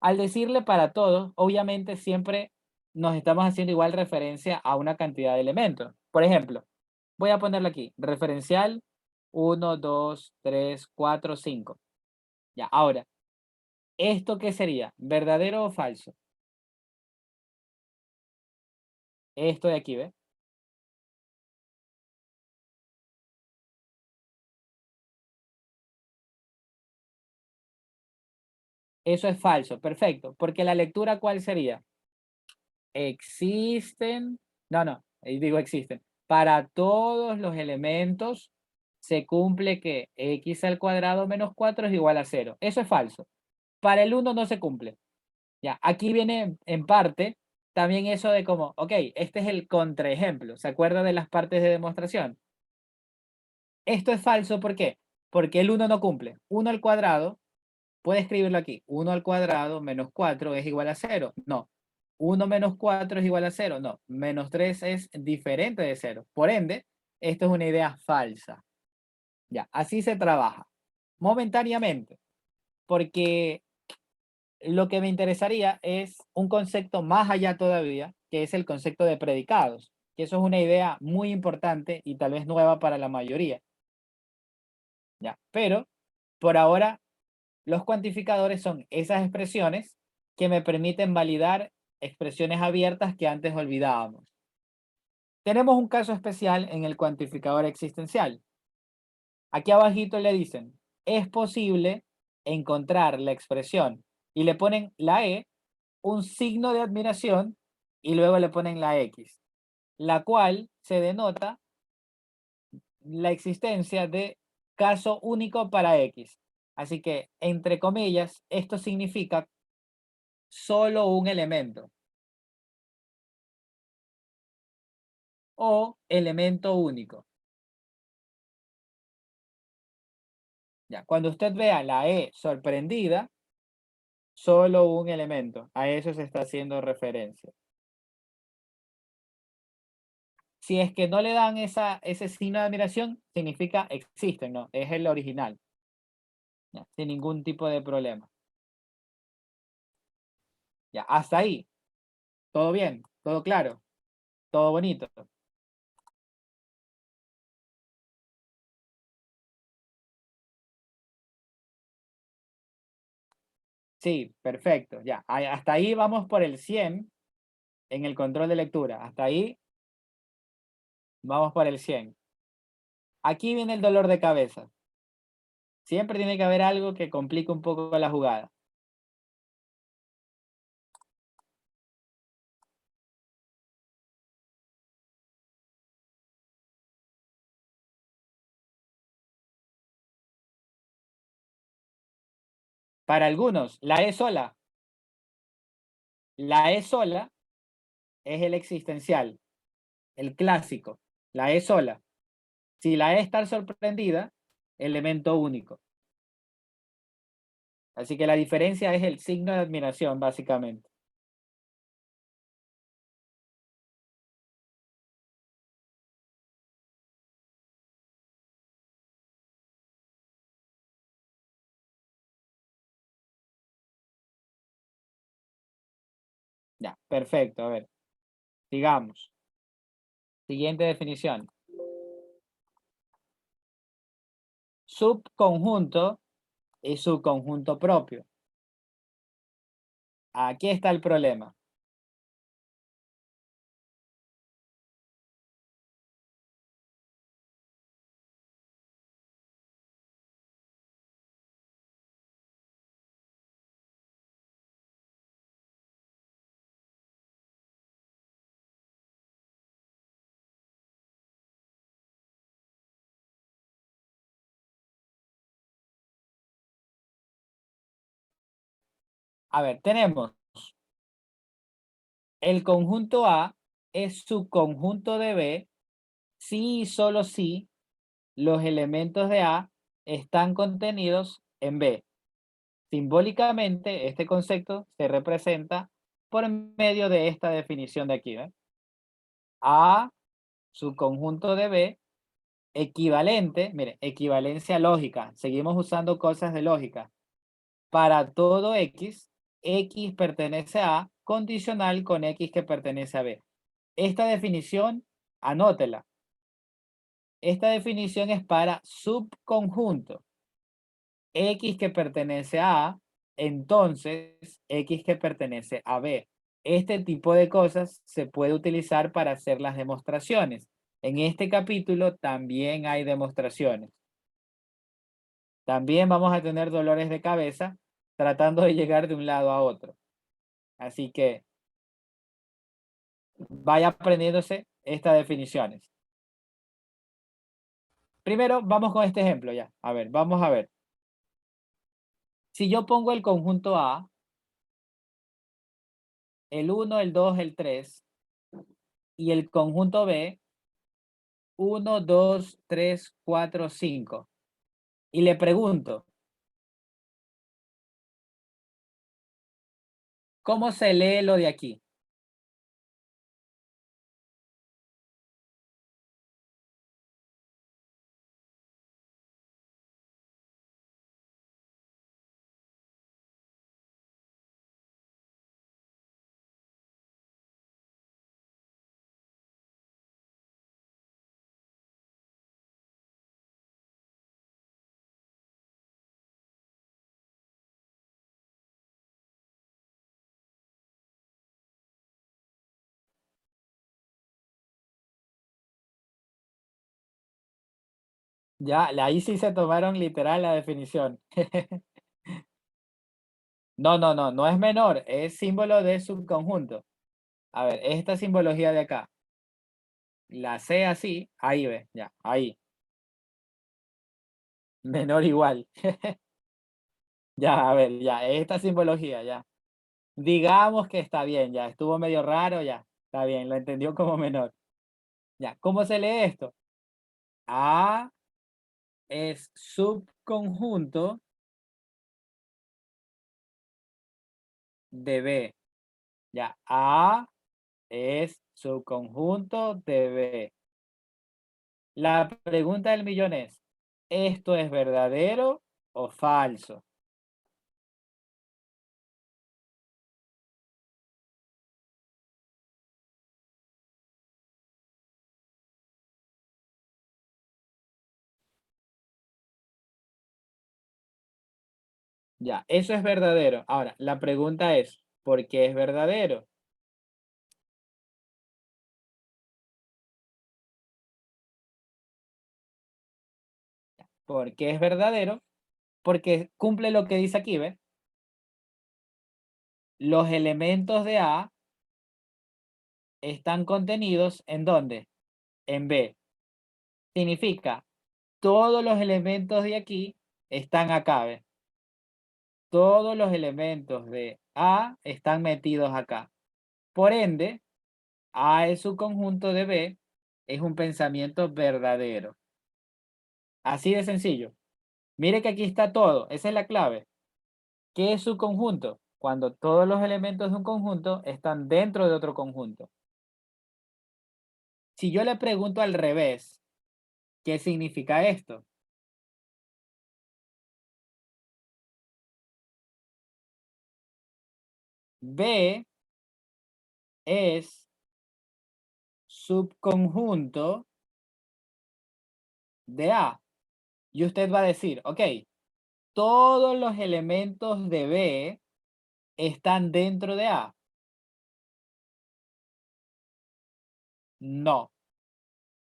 Al decirle para todos, obviamente siempre nos estamos haciendo igual referencia a una cantidad de elementos. Por ejemplo, voy a ponerlo aquí, referencial 1, 2, 3, 4, 5. Ya, ahora, ¿esto qué sería? ¿Verdadero o falso? Esto de aquí, ¿ve? Eso es falso, perfecto. Porque la lectura, ¿cuál sería? Existen, no, ahí digo existen. Para todos los elementos se cumple que x al cuadrado menos 4 es igual a 0. Eso es falso. Para el 1 no se cumple. Ya, aquí viene en parte también eso de como, ok, este es el contraejemplo. ¿Se acuerda de las partes de demostración? Esto es falso, ¿por qué? Porque el 1 no cumple. 1 al cuadrado, puede escribirlo aquí. 1 al cuadrado menos 4 es igual a 0. No. 1 menos 4 es igual a 0. No. Menos 3 es diferente de 0. Por ende, esto es una idea falsa. Ya, así se trabaja. Momentáneamente. Porque lo que me interesaría es un concepto más allá todavía, que es el concepto de predicados, que eso es una idea muy importante y tal vez nueva para la mayoría. ¿Ya? Pero por ahora, los cuantificadores son esas expresiones que me permiten validar expresiones abiertas que antes olvidábamos. Tenemos un caso especial en el cuantificador existencial. Aquí abajito le dicen, es posible encontrar la expresión y le ponen la E, un signo de admiración y luego le ponen la X, la cual se denota la existencia de caso único para X. Así que, entre comillas, esto significa solo un elemento o elemento único. Ya, cuando usted vea la E sorprendida, solo un elemento. A eso se está haciendo referencia. Si es que no le dan ese signo de admiración, significa existen, ¿no? Es el original. Ya, sin ningún tipo de problema. Ya, hasta ahí. Todo bien, todo claro, todo bonito. Sí, perfecto. Ya, hasta ahí vamos por el 100 en el control de lectura. Hasta ahí vamos por el 100. Aquí viene el dolor de cabeza. Siempre tiene que haber algo que complique un poco la jugada. Para algunos, la E sola. La E sola es el existencial, el clásico. La E sola. Si la E está sorprendida, elemento único. Así que la diferencia es el signo de admiración, básicamente. Ya, perfecto. A ver, sigamos. Siguiente definición. Subconjunto y subconjunto propio. Aquí está el problema. A ver, tenemos el conjunto A es subconjunto de B si y solo si los elementos de A están contenidos en B. Simbólicamente, este concepto se representa por medio de esta definición de aquí. A subconjunto de B equivalente, mire, equivalencia lógica. Seguimos usando cosas de lógica. Para todo X, X pertenece a A condicional con X que pertenece a B. Esta definición, anótela. Esta definición es para subconjunto. X que pertenece a A, entonces X que pertenece a B. Este tipo de cosas se puede utilizar para hacer las demostraciones. En este capítulo también hay demostraciones. También vamos a tener dolores de cabeza tratando de llegar de un lado a otro. Así que vaya aprendiéndose estas definiciones. Primero, vamos con este ejemplo ya. A ver, vamos a ver. Si yo pongo el conjunto A el 1, el 2, el 3 y el conjunto B 1, 2, 3, 4, 5. Y le pregunto, ¿cómo se lee lo de aquí? Ya, ahí sí se tomaron literal la definición. No, no, no, no es menor, es símbolo de subconjunto. A ver, esta simbología de acá, la C así, ahí ve, ya, ahí, menor igual. Ya, a ver, ya, esta simbología, ya. Digamos que está bien, ya, estuvo medio raro, ya, está bien, lo entendió como menor. Ya, ¿cómo se lee esto? A es subconjunto de B. Ya, A es subconjunto de B. La pregunta del millón es, ¿esto es verdadero o falso? Ya, eso es verdadero. Ahora, la pregunta es, ¿por qué es verdadero? ¿Por qué es verdadero? Porque cumple lo que dice aquí, ¿ves? Los elementos de A están contenidos ¿en dónde? En B. Significa, todos los elementos de aquí están acá, ¿ves? Todos los elementos de A están metidos acá. Por ende, A es su conjunto de B, es un pensamiento verdadero. Así de sencillo. Mire que aquí está todo, esa es la clave. ¿Qué es su conjunto? Cuando todos los elementos de un conjunto están dentro de otro conjunto. Si yo le pregunto al revés, ¿qué significa esto? B es subconjunto de A. Y usted va a decir, ok, todos los elementos de B están dentro de A. No.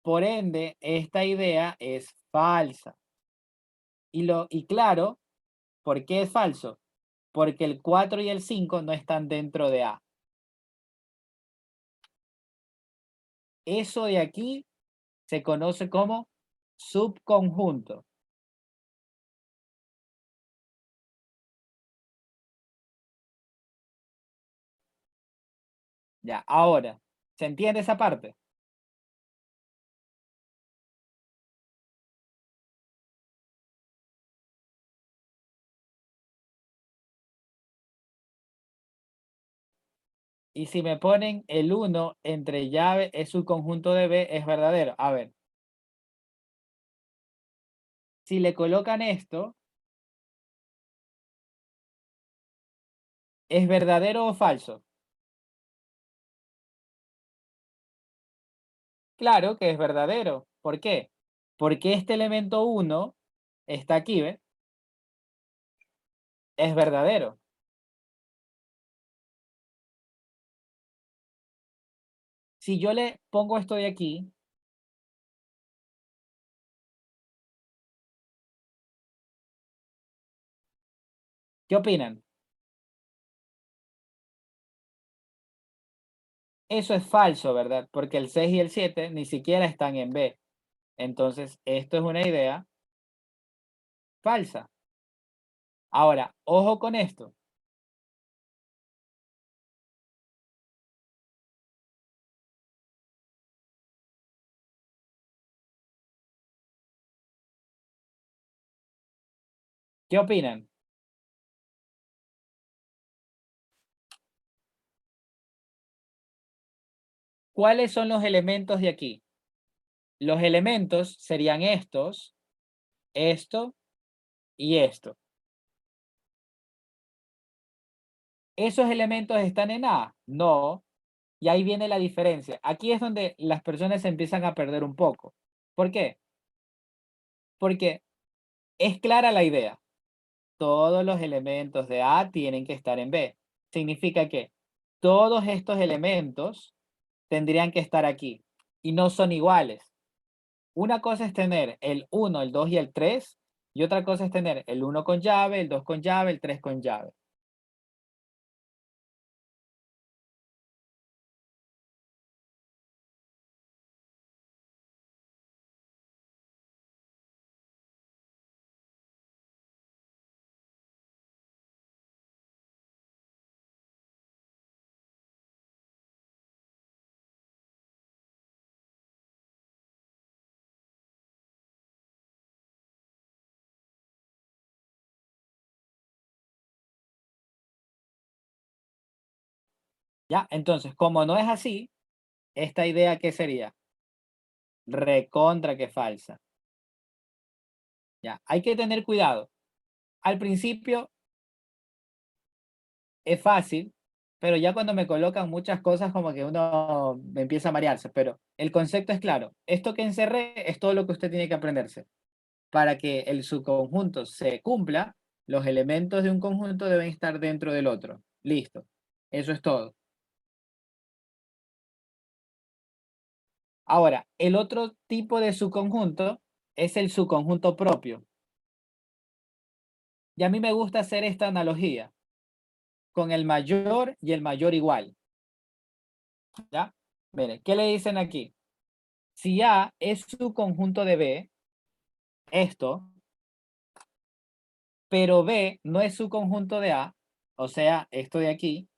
Por ende, esta idea es falsa. Y claro, ¿por qué es falso? Porque el 4 y el 5 no están dentro de A. Eso de aquí se conoce como subconjunto. Ya, ahora, ¿se entiende esa parte? Y si me ponen el 1 entre llave es subconjunto de B, es verdadero. A ver, si le colocan esto, ¿es verdadero o falso? Claro que es verdadero. ¿Por qué? Porque este elemento 1 está aquí, ¿ves? Es verdadero. Si yo le pongo esto de aquí, ¿qué opinan? Eso es falso, ¿verdad? Porque el 6 y el 7 ni siquiera están en B. Entonces, esto es una idea falsa. Ahora, ojo con esto. ¿Qué opinan? ¿Cuáles son los elementos de aquí? Los elementos serían estos, esto y esto. ¿Esos elementos están en A? No. Y ahí viene la diferencia. Aquí es donde las personas se empiezan a perder un poco. ¿Por qué? Porque es clara la idea. Todos los elementos de A tienen que estar en B. Significa que todos estos elementos tendrían que estar aquí y no son iguales. Una cosa es tener el 1, el 2 y el 3 y otra cosa es tener el 1 con llave, el 2 con llave, el 3 con llave. ¿Ya? Entonces, como no es así, esta idea, ¿qué sería? Recontra que falsa. ¿Ya? Hay que tener cuidado. Al principio es fácil, pero ya cuando me colocan muchas cosas como que uno me empieza a marearse, pero el concepto es claro. Esto que encerré es todo lo que usted tiene que aprenderse. Para que el subconjunto se cumpla, los elementos de un conjunto deben estar dentro del otro. Listo. Eso es todo. Ahora, el otro tipo de subconjunto es el subconjunto propio. Y a mí me gusta hacer esta analogía con el mayor y el mayor igual. ¿Ya? Mire, ¿qué le dicen aquí? Si A es subconjunto de B, esto, pero B no es subconjunto de A, o sea, esto de aquí,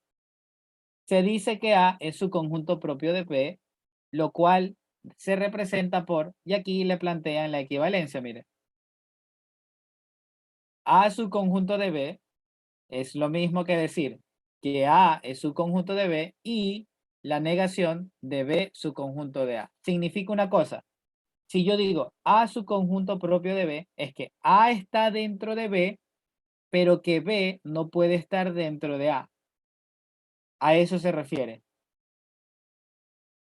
se dice que A es subconjunto propio de B, lo cual se representa por, y aquí le plantean la equivalencia, mire. A subconjunto de B es lo mismo que decir que A es subconjunto de B y la negación de B subconjunto de A. Significa una cosa. Si yo digo A subconjunto propio de B, es que A está dentro de B, pero que B no puede estar dentro de A. A eso se refiere.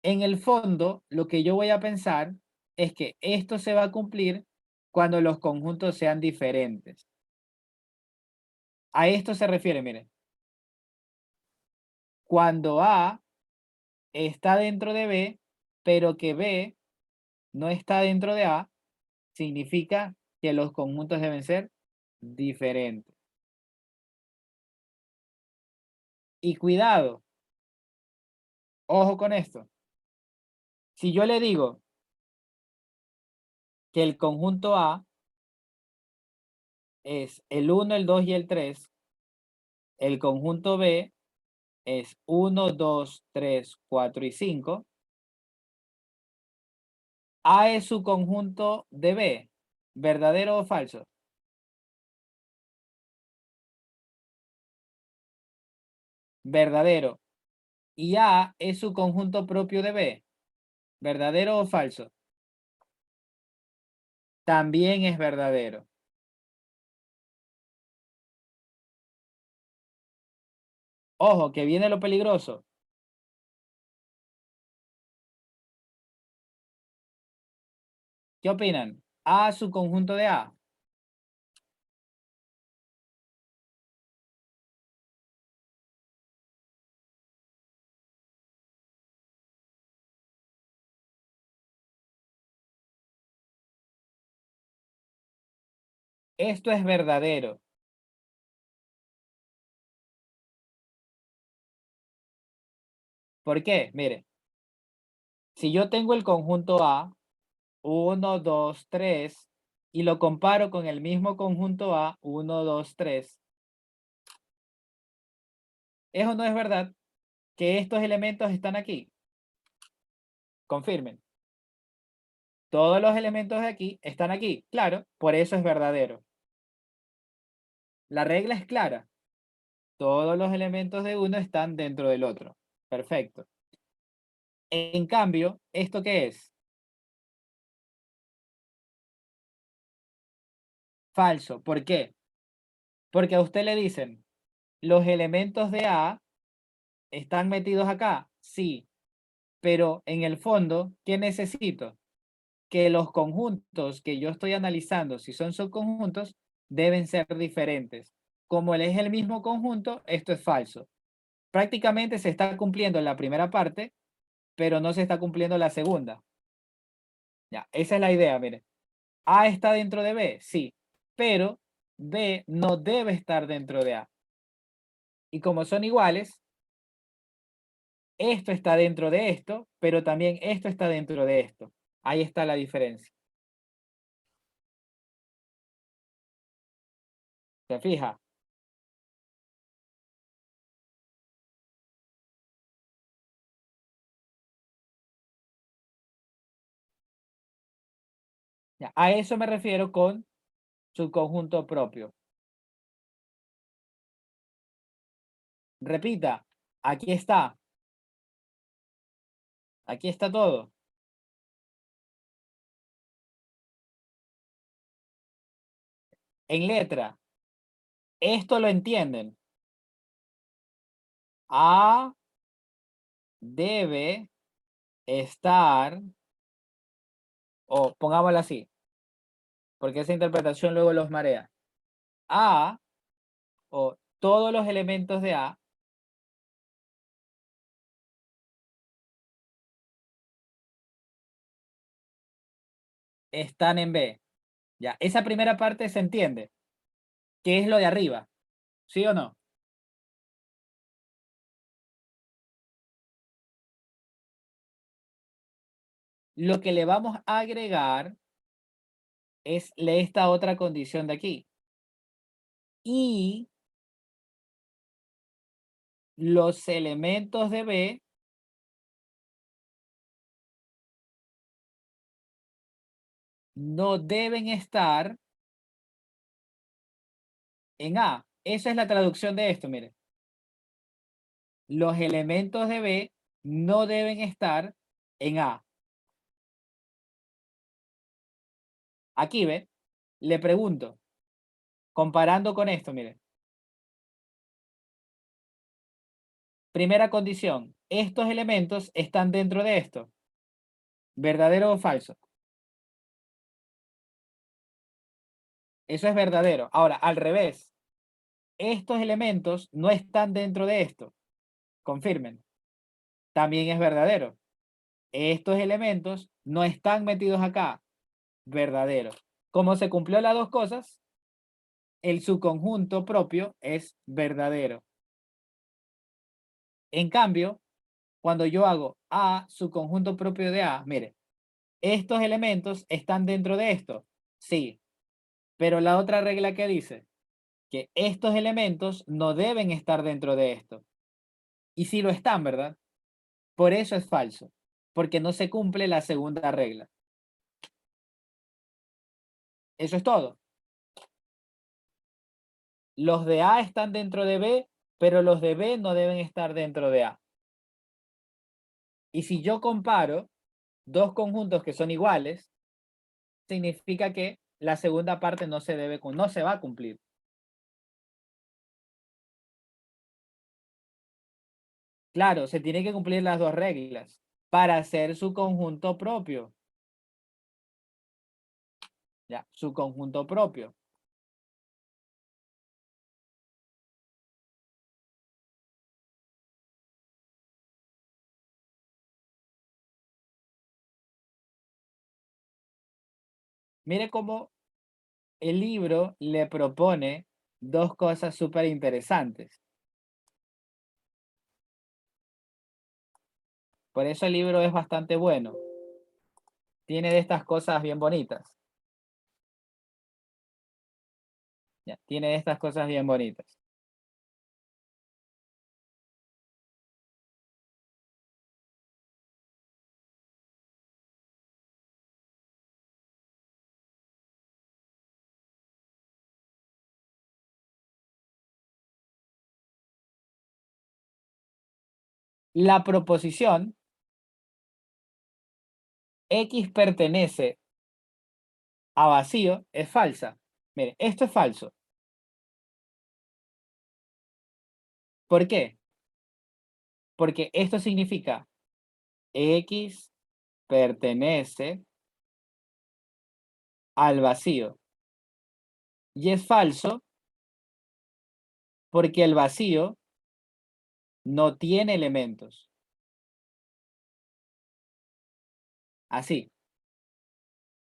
En el fondo, lo que yo voy a pensar es que esto se va a cumplir cuando los conjuntos sean diferentes. A esto se refiere, mire. Cuando A está dentro de B, pero que B no está dentro de A, significa que los conjuntos deben ser diferentes. Y cuidado, ojo con esto. Si yo le digo que el conjunto A es el 1, el 2 y el 3, el conjunto B es 1, 2, 3, 4 y 5, A es su conjunto de B, ¿verdadero o falso? Verdadero. Y A es su conjunto propio de B, ¿verdadero o falso? También es verdadero. Ojo, que viene lo peligroso. ¿Qué opinan? A su conjunto de A. Esto es verdadero. ¿Por qué? Mire, si yo tengo el conjunto A, 1, 2, 3, y lo comparo con el mismo conjunto A, 1, 2, 3, ¿eso no es verdad que estos elementos están aquí? Confirmen. Todos los elementos de aquí están aquí. Claro, por eso es verdadero. La regla es clara. Todos los elementos de uno están dentro del otro. Perfecto. En cambio, ¿esto qué es? Falso. ¿Por qué? Porque a usted le dicen, los elementos de A están metidos acá. Sí, pero en el fondo, ¿qué necesito? Que los conjuntos que yo estoy analizando, si son subconjuntos, deben ser diferentes. Como él es el mismo conjunto, esto es falso. Prácticamente se está cumpliendo la primera parte, pero no se está cumpliendo la segunda. Ya, esa es la idea, mire. A está dentro de B, sí, pero B no debe estar dentro de A. Y como son iguales, esto está dentro de esto, pero también esto está dentro de esto. Ahí está la diferencia. ¿Se fija? Ya, a eso me refiero con su conjunto propio. Repita, aquí está. Aquí está todo. En letra. Esto lo entienden. A debe estar, o pongámoslo así, porque esa interpretación luego los marea. A, o todos los elementos de A, están en B. Ya, esa primera parte se entiende. ¿Qué es lo de arriba? ¿Sí o no? Lo que le vamos a agregar es esta otra condición de aquí. Y los elementos de B no deben estar en A. Esa es la traducción de esto, mire. Los elementos de B no deben estar en A. Aquí, ¿ve? Le pregunto, comparando con esto, mire. Primera condición, estos elementos están dentro de esto. ¿Verdadero o falso? Eso es verdadero. Ahora, al revés, estos elementos no están dentro de esto. Confirmen. También es verdadero. Estos elementos no están metidos acá. Verdadero. Como se cumplió las dos cosas, el subconjunto propio es verdadero. En cambio, cuando yo hago A subconjunto propio de A, mire, estos elementos están dentro de esto. Sí, pero la otra regla que dice que estos elementos no deben estar dentro de esto. Y sí lo están, ¿verdad? Por eso es falso, porque no se cumple la segunda regla. Eso es todo. Los de A están dentro de B, pero los de B no deben estar dentro de A. Y si yo comparo dos conjuntos que son iguales, significa que la segunda parte no no se va a cumplir. Claro, se tienen que cumplir las dos reglas para hacer su conjunto propio. Ya, su conjunto propio. Mire cómo el libro le propone dos cosas súper interesantes. Por eso el libro es bastante bueno. Tiene de estas cosas bien bonitas. Ya, tiene de estas cosas bien bonitas. La proposición X pertenece a vacío es falsa. Mire, esto es falso. ¿Por qué? Porque esto significa X pertenece al vacío. Y es falso porque el vacío no tiene elementos. Así,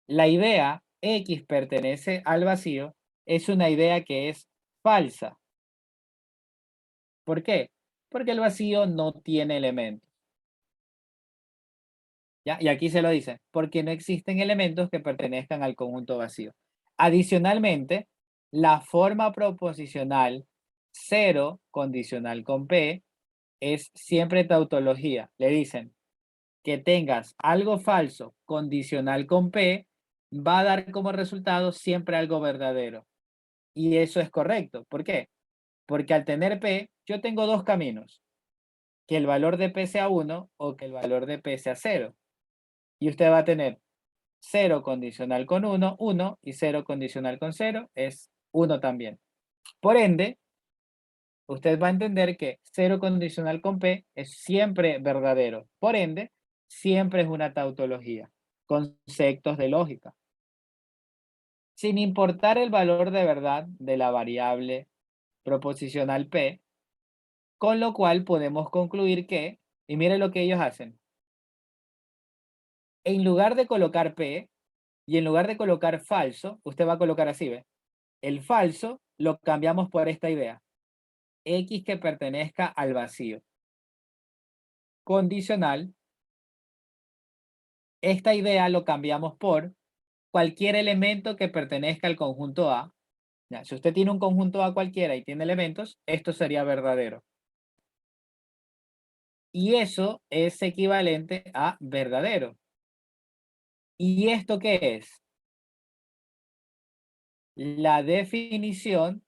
la idea X pertenece al vacío es una idea que es falsa. ¿Por qué? Porque el vacío no tiene elementos. ¿Ya? Y aquí se lo dice, porque no existen elementos que pertenezcan al conjunto vacío. Adicionalmente, la forma proposicional 0 condicional con P es siempre tautología. Le dicen que tengas algo falso condicional con P va a dar como resultado siempre algo verdadero. Y eso es correcto. ¿Por qué? Porque al tener P, yo tengo dos caminos. Que el valor de P sea 1 o que el valor de P sea 0. Y usted va a tener 0 condicional con 1, 1, y 0 condicional con 0 es 1 también. Por ende, usted va a entender que 0 condicional con P es siempre verdadero. Por ende, siempre es una tautología. Conceptos de lógica. Sin importar el valor de verdad de la variable proposicional P, con lo cual podemos concluir que, y mire lo que ellos hacen, en lugar de colocar P y en lugar de colocar falso, usted va a colocar así, ¿ve? El falso lo cambiamos por esta idea, X que pertenezca al vacío. Condicional, esta idea lo cambiamos por cualquier elemento que pertenezca al conjunto A. Ya, si usted tiene un conjunto A cualquiera y tiene elementos, esto sería verdadero. Y eso es equivalente a verdadero. ¿Y esto qué es? La definición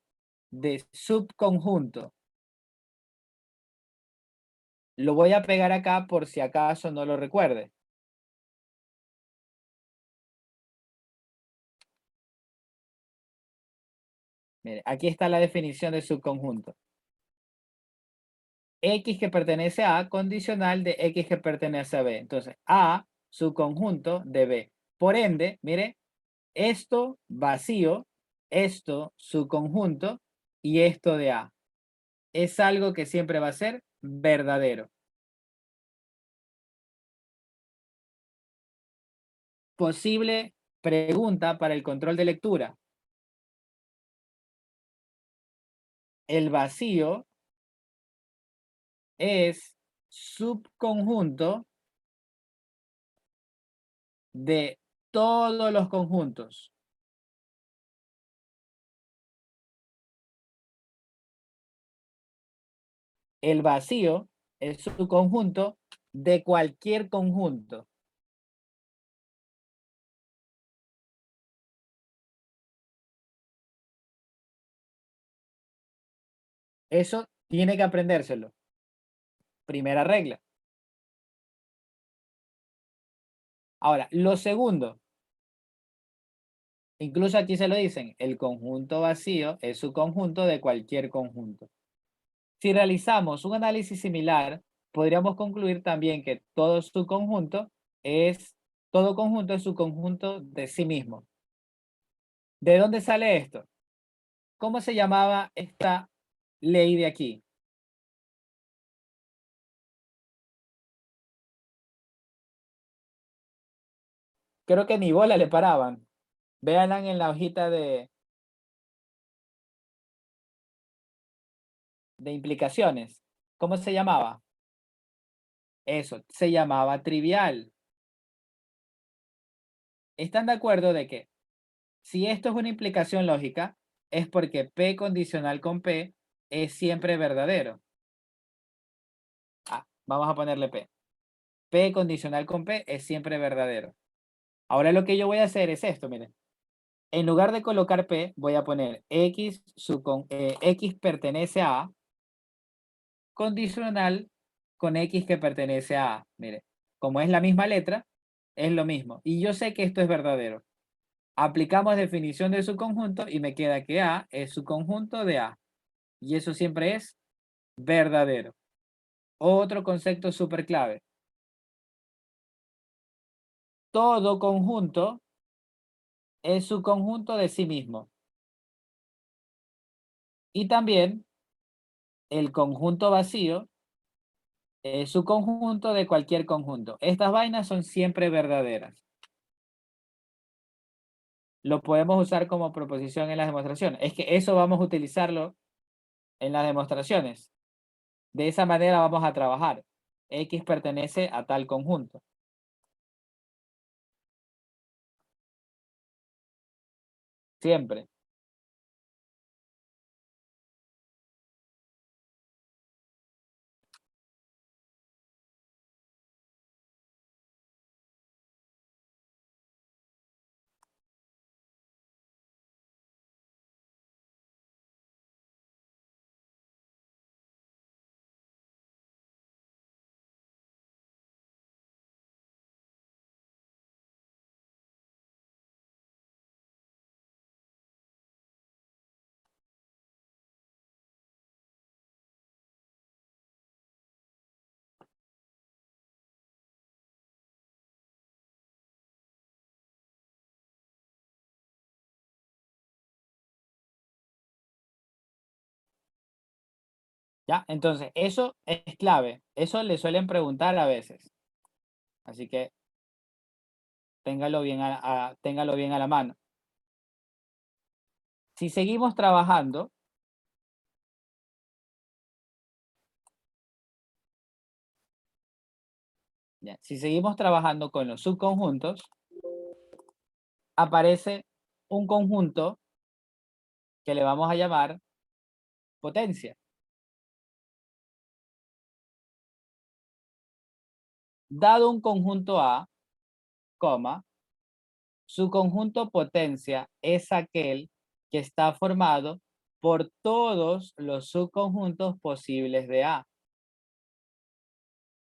de subconjunto. Lo voy a pegar acá por si acaso no lo recuerde. Mire, aquí está la definición de subconjunto. X que pertenece a A condicional de X que pertenece a B. Entonces, A subconjunto de B. Por ende, mire, esto vacío, esto subconjunto y esto de A. Es algo que siempre va a ser verdadero. Posible pregunta para el control de lectura. El vacío es subconjunto de todos los conjuntos. El vacío es subconjunto de cualquier conjunto. Eso tiene que aprendérselo. Primera regla. Ahora, lo segundo, incluso aquí se lo dicen, el conjunto vacío es su conjunto de cualquier conjunto. Si realizamos un análisis similar, podríamos concluir también que todo conjunto es su conjunto de sí mismo. ¿De dónde sale esto? ¿Cómo se llamaba esta ley de aquí? Creo que ni bola le paraban. Véanla en la hojita de implicaciones. ¿Cómo se llamaba? Eso, se llamaba trivial. ¿Están de acuerdo de que si esto es una implicación lógica, es porque P condicional con P es siempre verdadero? Ah, vamos a ponerle P. P condicional con P es siempre verdadero. Ahora lo que yo voy a hacer es esto, miren. En lugar de colocar P, voy a poner X pertenece a condicional con X que pertenece a A. Mire, como es la misma letra, es lo mismo. Y yo sé que esto es verdadero. Aplicamos definición de su conjunto y me queda que A es su conjunto de A. Y eso siempre es verdadero. Otro concepto súper clave. Todo conjunto es su conjunto de sí mismo. Y también el conjunto vacío es su conjunto de cualquier conjunto. Estas vainas son siempre verdaderas. Lo podemos usar como proposición en las demostraciones. Es que eso vamos a utilizarlo en las demostraciones. De esa manera vamos a trabajar. X pertenece a tal conjunto. Siempre. ¿Ya? Entonces, eso es clave. Eso le suelen preguntar a veces. Así que téngalo bien a la mano. Si seguimos trabajando, ya, si seguimos trabajando con los subconjuntos, aparece un conjunto que le vamos a llamar potencia. Dado un conjunto A, coma, su conjunto potencia es aquel que está formado por todos los subconjuntos posibles de A.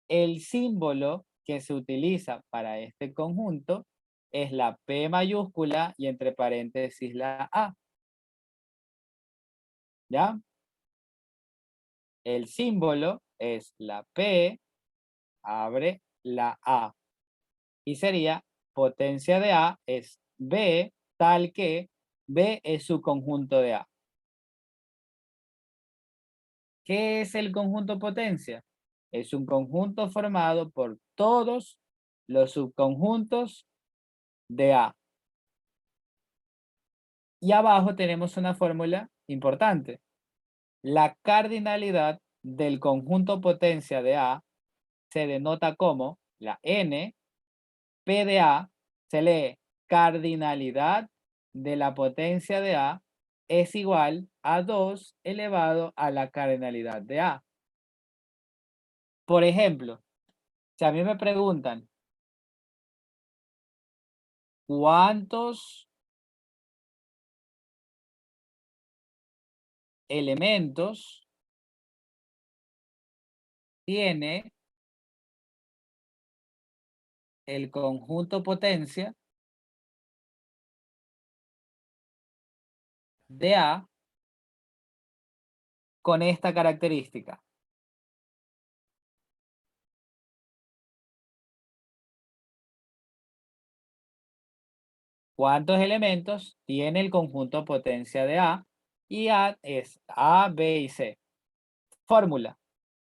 El símbolo que se utiliza para este conjunto es la P mayúscula y entre paréntesis la A. ¿Ya? El símbolo es la P, abre la A. Y sería potencia de A es B tal que B es su conjunto de A. ¿Qué es el conjunto potencia? Es un conjunto formado por todos los subconjuntos de A. Y abajo tenemos una fórmula importante. La cardinalidad del conjunto potencia de A se denota como la n, P de A se lee cardinalidad de la potencia de A es igual a 2 elevado a la cardinalidad de A. Por ejemplo, si a mí me preguntan cuántos elementos tiene el conjunto potencia de A con esta característica. ¿Cuántos elementos tiene el conjunto potencia de A? Y A es A, B y C. Fórmula.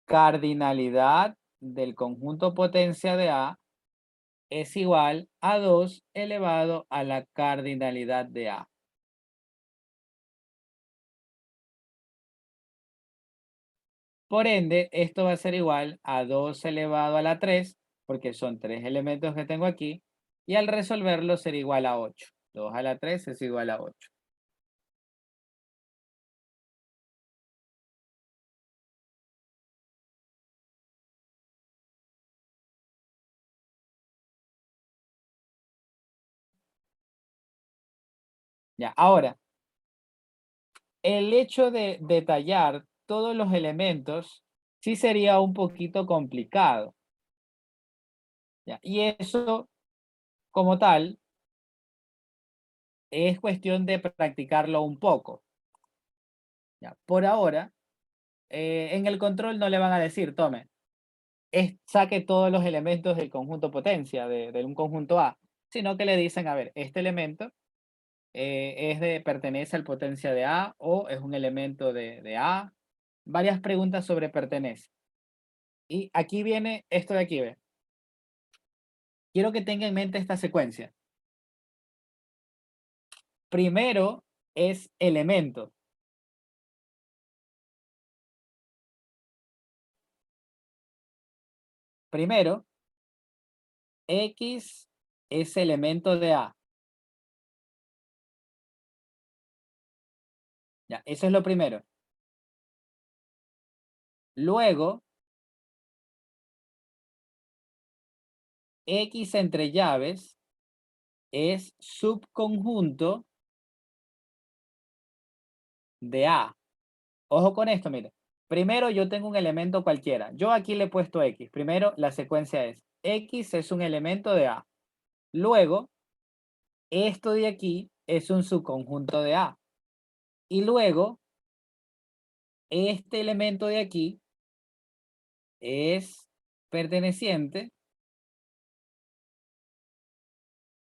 Cardinalidad del conjunto potencia de A es igual a 2 elevado a la cardinalidad de A. Por ende, esto va a ser igual a 2 elevado a la 3, porque son 3 elementos que tengo aquí, y al resolverlo será igual a 8. 2 a la 3 es igual a 8. Ya, ahora, el hecho de detallar todos los elementos sí sería un poquito complicado, ¿ya? Y eso, como tal, es cuestión de practicarlo un poco, ¿ya? Por ahora, en el control no le van a decir, tome, saque todos los elementos del conjunto potencia, de un conjunto A, sino que le dicen, a ver, este elemento pertenece al potencia de A o es un elemento de A. Varias preguntas sobre pertenece. Y aquí viene esto de aquí, ¿ve? Quiero que tenga en mente esta secuencia. Primero es elemento. Primero, X es elemento de A. Ya, eso es lo primero. Luego, X entre llaves es subconjunto de A. Ojo con esto, mire. Primero yo tengo un elemento cualquiera. Yo aquí le he puesto X. Primero la secuencia es X es un elemento de A. Luego, esto de aquí es un subconjunto de A. Y luego, este elemento de aquí es perteneciente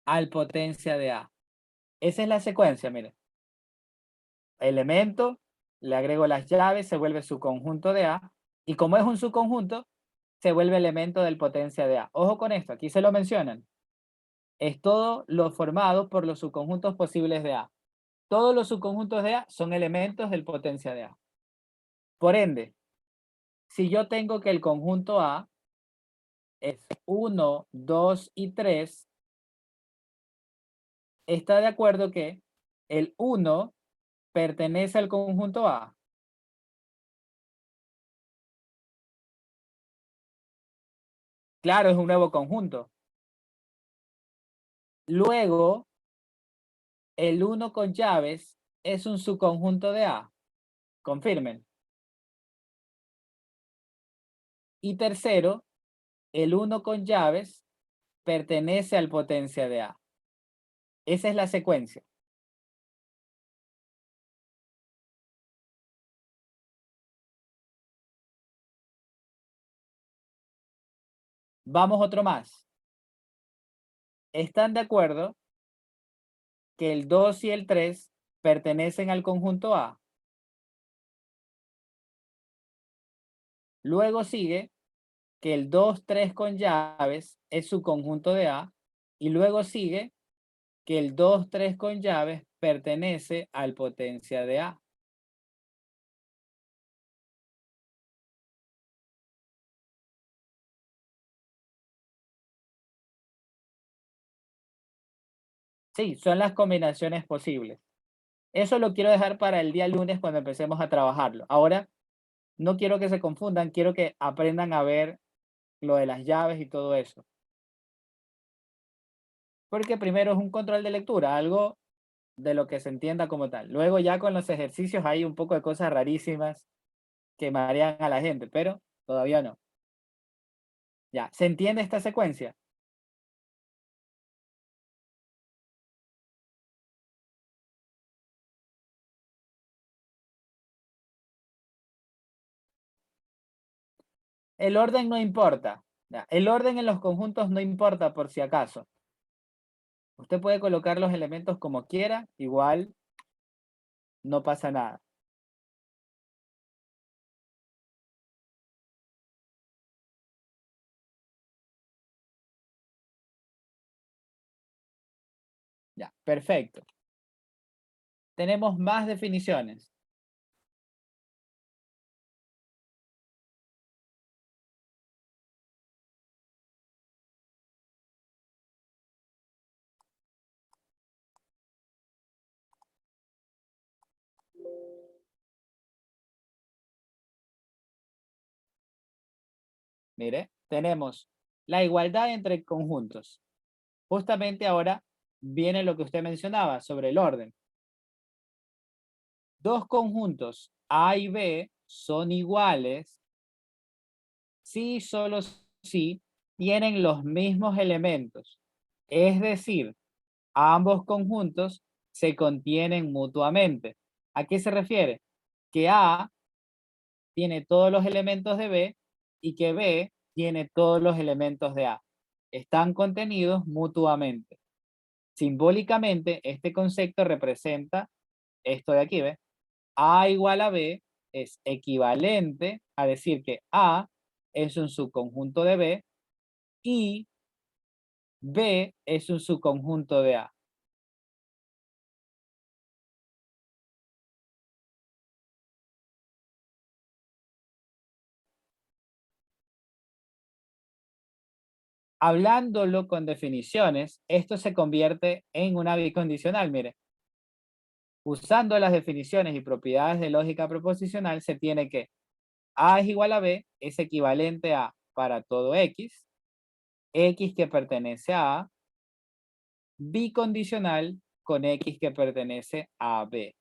al potencia de A. Esa es la secuencia, mire. Elemento, le agrego las llaves, se vuelve subconjunto de A. Y como es un subconjunto, se vuelve elemento del potencia de A. Ojo con esto, aquí se lo mencionan. Es todo lo formado por los subconjuntos posibles de A. Todos los subconjuntos de A son elementos del potencia de A. Por ende, si yo tengo que el conjunto A es 1, 2 y 3, está de acuerdo que el 1 pertenece al conjunto A. Claro, es un nuevo conjunto. Luego, el 1 con llaves es un subconjunto de A. Confirmen. Y tercero, el 1 con llaves pertenece al potencia de A. Esa es la secuencia. Vamos otro más. ¿Están de acuerdo que el 2 y el 3 pertenecen al conjunto A? Luego sigue que el 2, 3 con llaves es su conjunto de A. Y luego sigue que el 2, 3 con llaves pertenece al potencia de A. Sí, son las combinaciones posibles. Eso lo quiero dejar para el día lunes cuando empecemos a trabajarlo. Ahora, no quiero que se confundan, quiero que aprendan a ver lo de las llaves y todo eso. Porque primero es un control de lectura, algo de lo que se entienda como tal. Luego ya con los ejercicios hay un poco de cosas rarísimas que marean a la gente, pero todavía no. Ya, ¿se entiende esta secuencia? El orden no importa. Ya, el orden en los conjuntos no importa por si acaso. Usted puede colocar los elementos como quiera, igual no pasa nada. Ya, perfecto. Tenemos más definiciones. Mire, tenemos la igualdad entre conjuntos. Justamente ahora viene lo que usted mencionaba sobre el orden. Dos conjuntos A y B son iguales si y solo si tienen los mismos elementos. Es decir, ambos conjuntos se contienen mutuamente. ¿A qué se refiere? Que A tiene todos los elementos de B y que B tiene todos los elementos de A. Están contenidos mutuamente. Simbólicamente, este concepto representa esto de aquí, ¿ves? A igual a B es equivalente a decir que A es un subconjunto de B y B es un subconjunto de A. Hablándolo con definiciones, esto se convierte en una bicondicional, mire. Usando las definiciones y propiedades de lógica proposicional, se tiene que A es igual a B es equivalente a para todo X, X que pertenece a A, bicondicional con X que pertenece a B.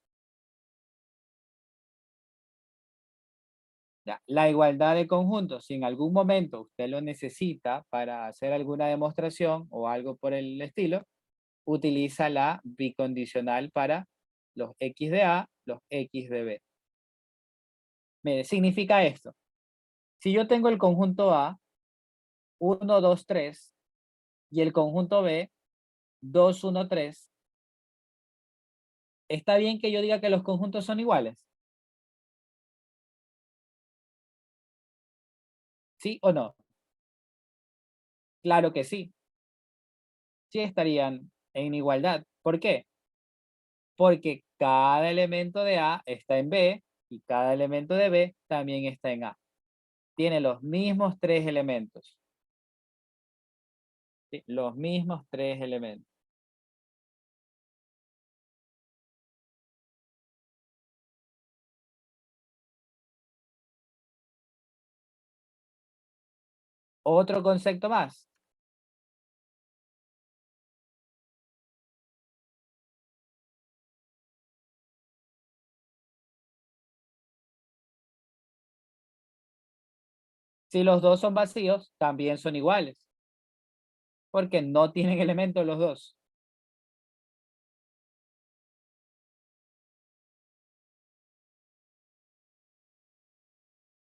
Ya, la igualdad de conjuntos, si en algún momento usted lo necesita para hacer alguna demostración o algo por el estilo, utiliza la bicondicional para los X de A, los X de B. Mire, significa esto. Si yo tengo el conjunto A, 1, 2, 3, y el conjunto B, 2, 1, 3, ¿está bien que yo diga que los conjuntos son iguales? ¿Sí o no? Claro que sí. Sí estarían en igualdad. ¿Por qué? Porque cada elemento de A está en B y cada elemento de B también está en A. Tiene los mismos tres elementos. ¿Sí? Los mismos tres elementos. Otro concepto más. Si los dos son vacíos, también son iguales. Porque no tienen elementos los dos.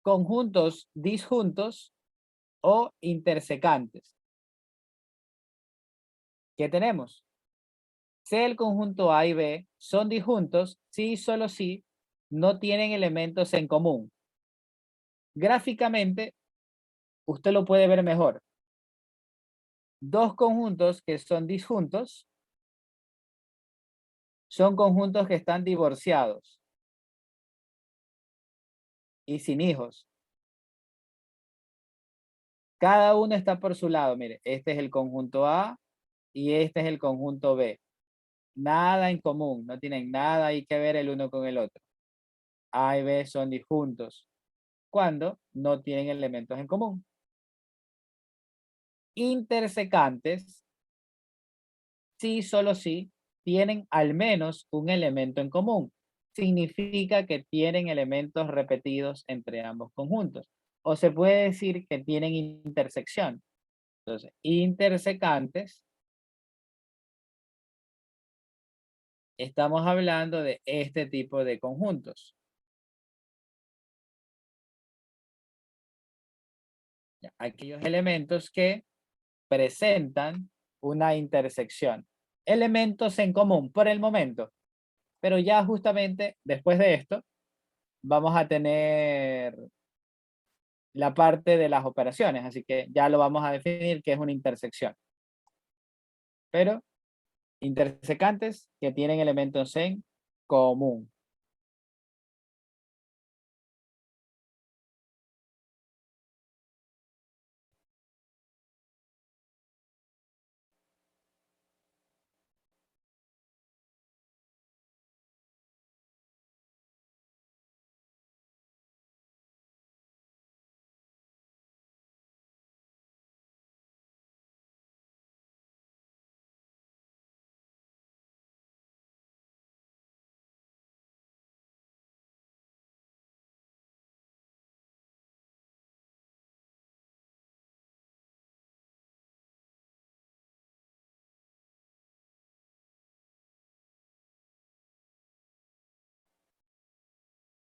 Conjuntos disjuntos o intersecantes. ¿Qué tenemos? Si el conjunto A y B son disjuntos, si y solo si no tienen elementos en común. Gráficamente, usted lo puede ver mejor. Dos conjuntos que son disjuntos son conjuntos que están divorciados y sin hijos. Cada uno está por su lado. Mire, este es el conjunto A y este es el conjunto B. Nada en común, no tienen nada ahí que ver el uno con el otro. A y B son disjuntos cuando no tienen elementos en común. Intersecantes, sí, solo sí, tienen al menos un elemento en común. Significa que tienen elementos repetidos entre ambos conjuntos. O se puede decir que tienen intersección. Entonces, intersecantes, estamos hablando de este tipo de conjuntos. ¿Ya? Aquellos elementos que presentan una intersección. Elementos en común por el momento. Pero ya justamente después de esto, vamos a tener la parte de las operaciones, así que ya lo vamos a definir que es una intersección. Pero intersecantes que tienen elementos en común.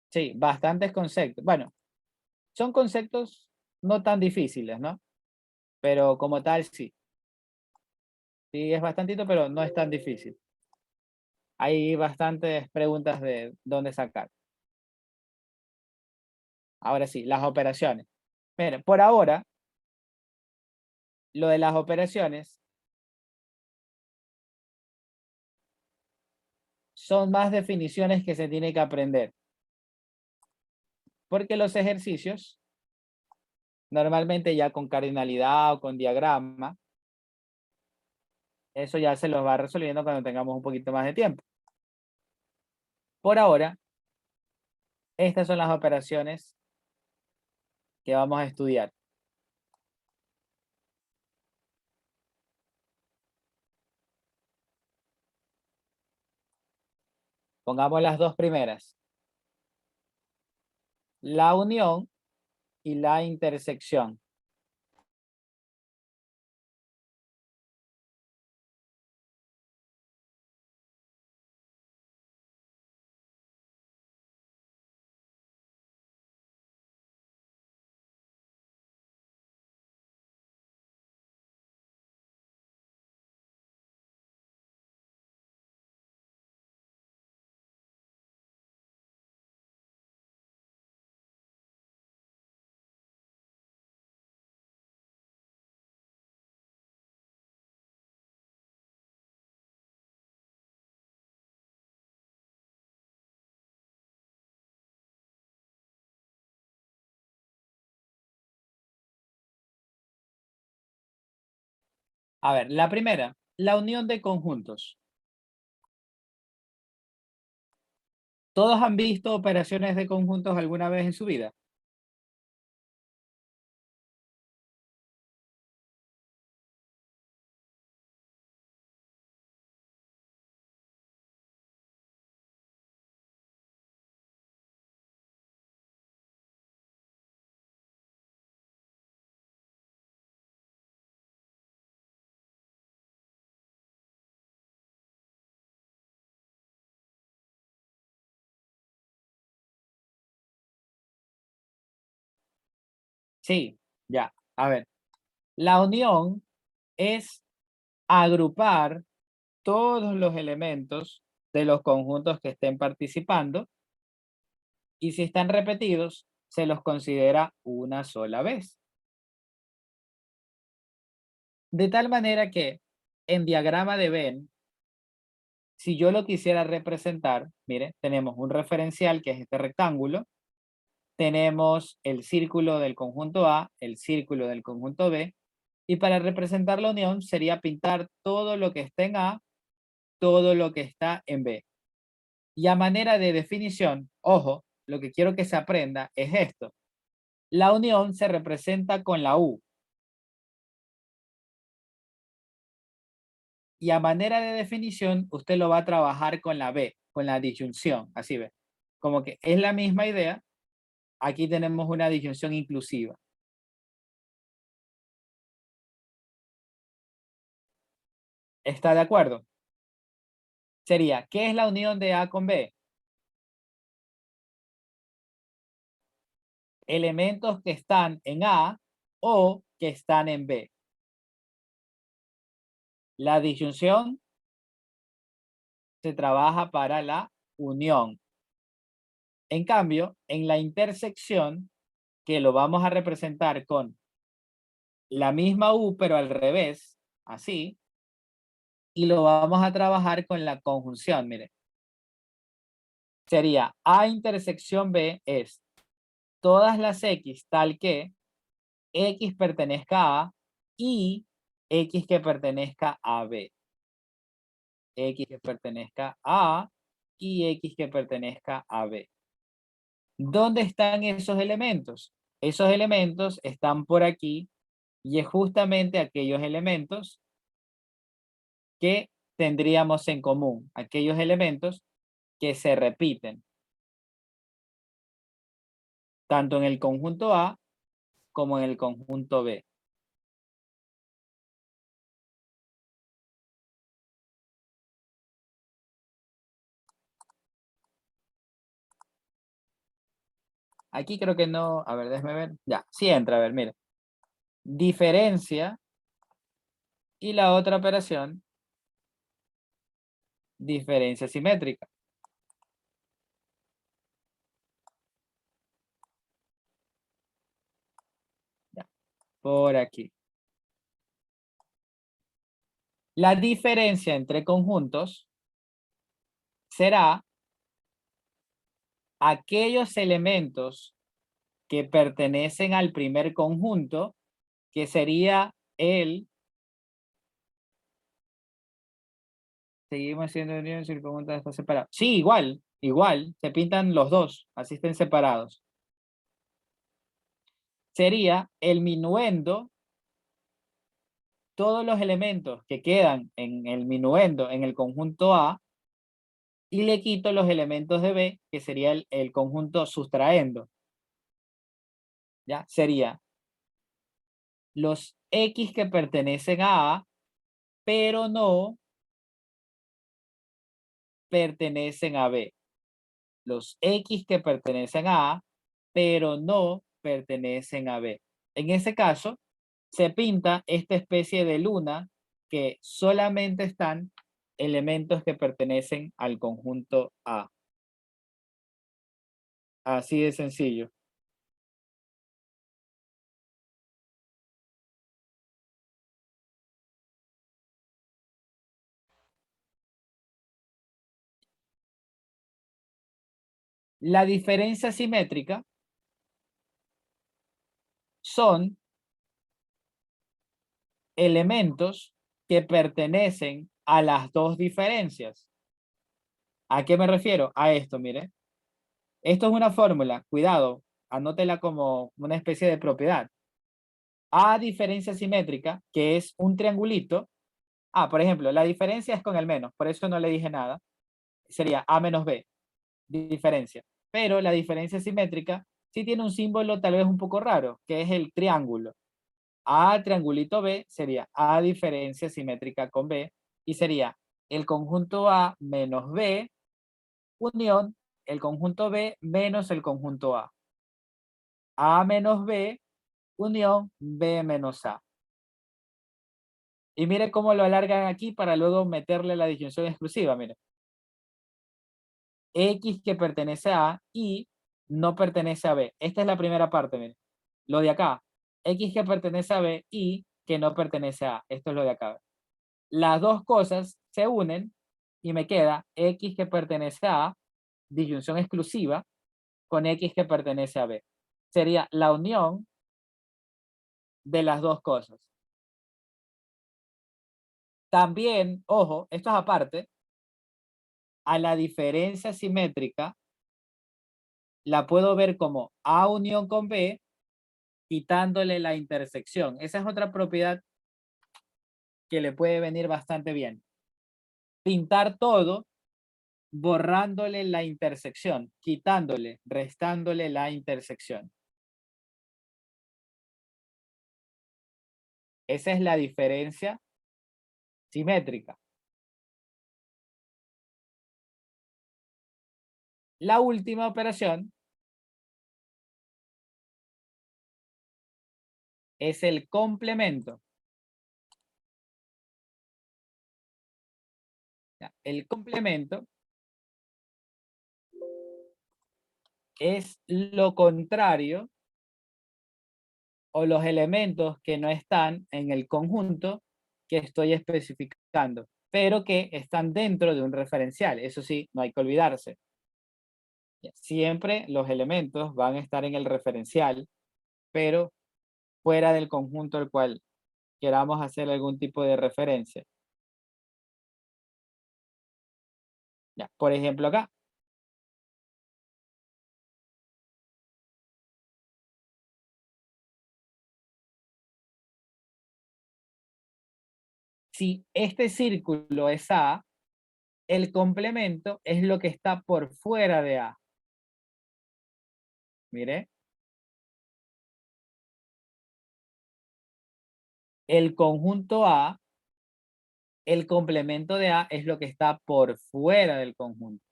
Sí, bastantes conceptos. Bueno, son conceptos no tan difíciles, ¿no? Pero como tal, sí. Sí, es bastantito, pero no es tan difícil. Hay bastantes preguntas de dónde sacar. Ahora sí, las operaciones. Miren, por ahora, lo de las operaciones son más definiciones que se tiene que aprender, porque los ejercicios, normalmente ya con cardinalidad o con diagrama, eso ya se los va resolviendo cuando tengamos un poquito más de tiempo. Por ahora, estas son las operaciones que vamos a estudiar. Pongamos las dos primeras. La unión y la intersección. A ver, la primera, la unión de conjuntos. ¿Todos han visto operaciones de conjuntos alguna vez en su vida? Sí, ya. A ver, la unión es agrupar todos los elementos de los conjuntos que estén participando y si están repetidos, se los considera una sola vez. De tal manera que en diagrama de Venn, si yo lo quisiera representar, mire, tenemos un referencial que es este rectángulo, tenemos el círculo del conjunto A, el círculo del conjunto B, y para representar la unión sería pintar todo lo que está en A, todo lo que está en B. Y a manera de definición, ojo, lo que quiero que se aprenda es esto. La unión se representa con la U. Y a manera de definición, usted lo va a trabajar con la B, con la disyunción. Así ve. Como que es la misma idea. Aquí tenemos una disyunción inclusiva. ¿Está de acuerdo? Sería, ¿qué es la unión de A con B? Elementos que están en A o que están en B. La disyunción se trabaja para la unión. En cambio, en la intersección, que lo vamos a representar con la misma U, pero al revés, así, y lo vamos a trabajar con la conjunción, mire. Sería A intersección B es todas las X tal que X pertenezca a y X que pertenezca a B. X que pertenezca a A y X que pertenezca a B. ¿Dónde están esos elementos? Esos elementos están por aquí y es justamente aquellos elementos que tendríamos en común, aquellos elementos que se repiten, tanto en el conjunto A como en el conjunto B. Aquí creo que no, a ver, déjame ver. Ya, sí entra, a ver, mira. Diferencia y la otra operación, diferencia simétrica. Ya, por aquí. La diferencia entre conjuntos será aquellos elementos que pertenecen al primer conjunto, que sería el, seguimos siendo unión si el conjunto está separado. Sí, igual, se pintan los dos, así estén separados. Sería el minuendo, todos los elementos que quedan en el minuendo en el conjunto A, y le quito los elementos de B, que sería el conjunto sustraendo. ¿Ya? Sería los X que pertenecen a A, pero no pertenecen a B. Los X que pertenecen a A, pero no pertenecen a B. En ese caso, se pinta esta especie de luna que solamente están elementos que pertenecen al conjunto A. Así de sencillo. La diferencia simétrica son elementos que pertenecen a las dos diferencias. ¿A qué me refiero? A esto, mire. Esto es una fórmula, cuidado, anótela como una especie de propiedad. A diferencia simétrica, que es un triangulito. Por ejemplo, la diferencia es con el menos, por eso no le dije nada. Sería A menos B, diferencia. Pero la diferencia simétrica sí tiene un símbolo tal vez un poco raro, que es el triángulo. A triangulito B sería A diferencia simétrica con B, y sería el conjunto A menos B unión el conjunto B menos el conjunto A. A menos B unión B menos A. Y mire cómo lo alargan aquí para luego meterle la disyunción exclusiva, mire. X que pertenece a A y no pertenece a B. Esta es la primera parte, mire. Lo de acá. X que pertenece a B y que no pertenece a A. Esto es lo de acá. Las dos cosas se unen y me queda X que pertenece a A, disyunción exclusiva, con X que pertenece a B. Sería la unión de las dos cosas. También, ojo, esto es aparte, a la diferencia simétrica la puedo ver como A unión con B, quitándole la intersección. Esa es otra propiedad que le puede venir bastante bien. Pintar todo borrándole la intersección, quitándole, restándole la intersección. Esa es la diferencia simétrica. La última operación es el complemento. El complemento es lo contrario o los elementos que no están en el conjunto que estoy especificando, pero que están dentro de un referencial. Eso sí, no hay que olvidarse. Siempre los elementos van a estar en el referencial, pero fuera del conjunto al cual queramos hacer algún tipo de referencia. Ya, por ejemplo, acá. Si este círculo es A, el complemento es lo que está por fuera de A. Mire. El conjunto A, el complemento de A es lo que está por fuera del conjunto.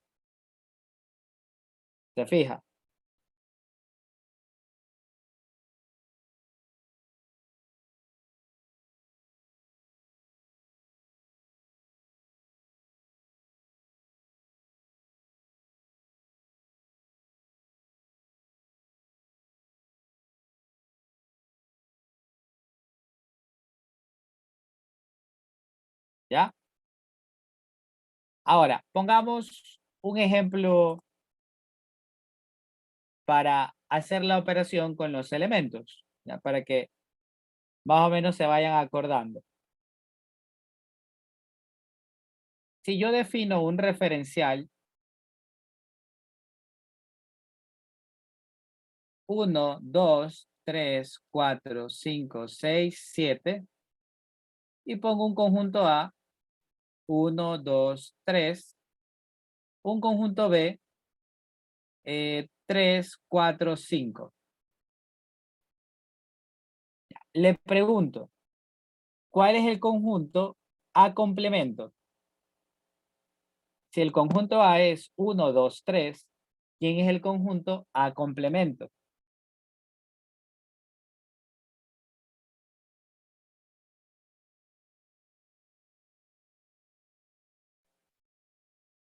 ¿Se fija? ¿Ya? Ahora, pongamos un ejemplo para hacer la operación con los elementos, ¿ya? Para que más o menos se vayan acordando. Si yo defino un referencial 1, 2, 3, 4, 5, 6, 7 y pongo un conjunto A, 1, 2, 3, un conjunto B, 3, 4, 5. Le pregunto, ¿cuál es el conjunto A complemento? Si el conjunto A es 1, 2, 3, ¿quién es el conjunto A complemento?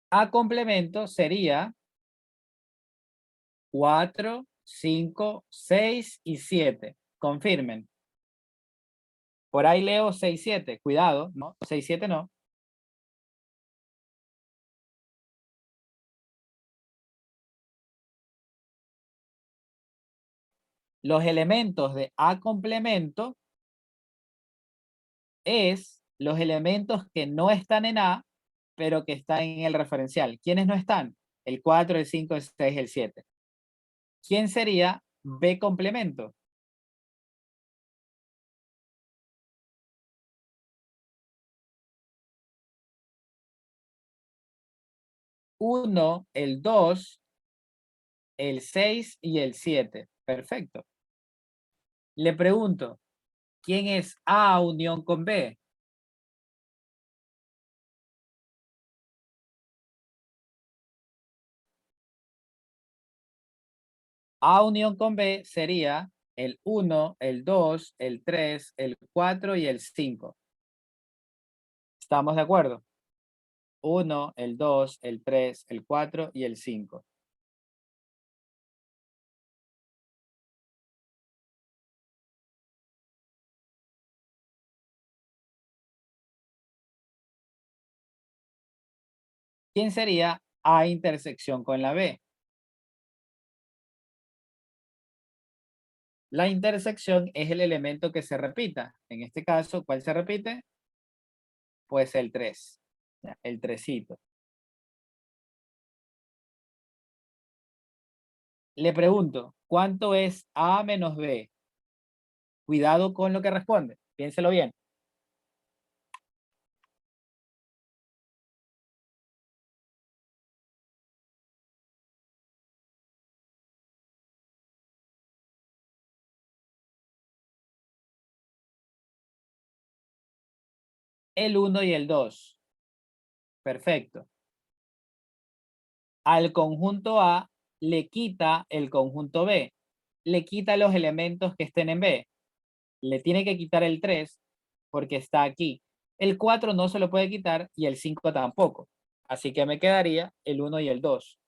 A complemento sería 4, 5, 6 y 7. Confirmen. Por ahí leo 6, 7. Cuidado, no, 6, 7 no. Los elementos de A complemento es los elementos que no están en A, pero que están en el referencial. ¿Quiénes no están? El 4, el 5, el 6, el 7. ¿Quién sería B complemento? 1, el 2, el 6 y el 7. Perfecto. Le pregunto, ¿quién es A unión con B? A unión con B sería el 1, el 2, el 3, el 4 y el 5. ¿Estamos de acuerdo? 1, el 2, el 3, el 4 y el 5. ¿Quién sería A intersección con la B? La intersección es el elemento que se repita. En este caso, ¿cuál se repite? Pues el 3, el tresito. Le pregunto, ¿cuánto es A menos B? Cuidado con lo que responde, piénselo bien. El 1 y el 2. Perfecto. Al conjunto A le quita el conjunto B. Le quita los elementos que estén en B. Le tiene que quitar el 3 porque está aquí. El 4 no se lo puede quitar y el 5 tampoco. Así que me quedaría el 1 y el 2.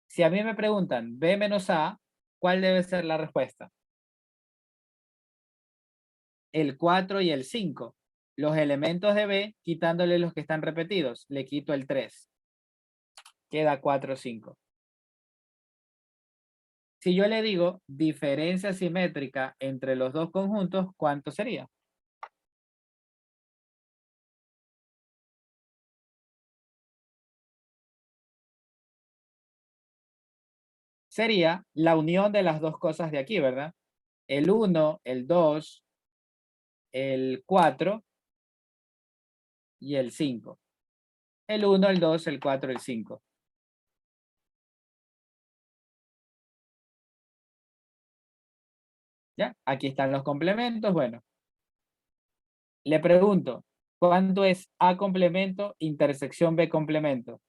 Si a mí me preguntan B menos A, ¿cuál debe ser la respuesta? El 4 y el 5. Los elementos de B, quitándole los que están repetidos, le quito el 3. Queda 4, 5. Si yo le digo diferencia simétrica entre los dos conjuntos, ¿cuánto sería? Sería la unión de las dos cosas de aquí, ¿verdad? El 1, el 2, el 4 y el 5. El 1, el 2, el 4, el 5. ¿Ya? Aquí están los complementos. Bueno, le pregunto, ¿cuánto es A complemento intersección B complemento?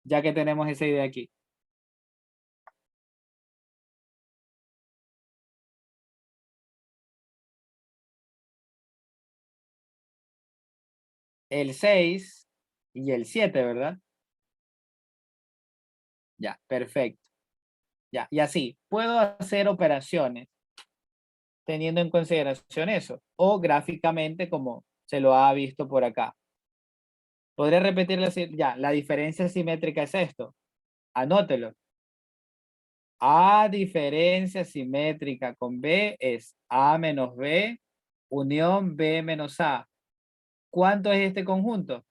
Ya que tenemos esa idea aquí. El 6 y el 7, ¿verdad? Ya, perfecto. Ya, y así, puedo hacer operaciones teniendo en consideración eso, o gráficamente como se lo ha visto por acá. Podré repetirlo así, ya, la diferencia simétrica es esto, anótelo. A diferencia simétrica con B es A menos B unión B menos A. ¿Cuánto es este conjunto?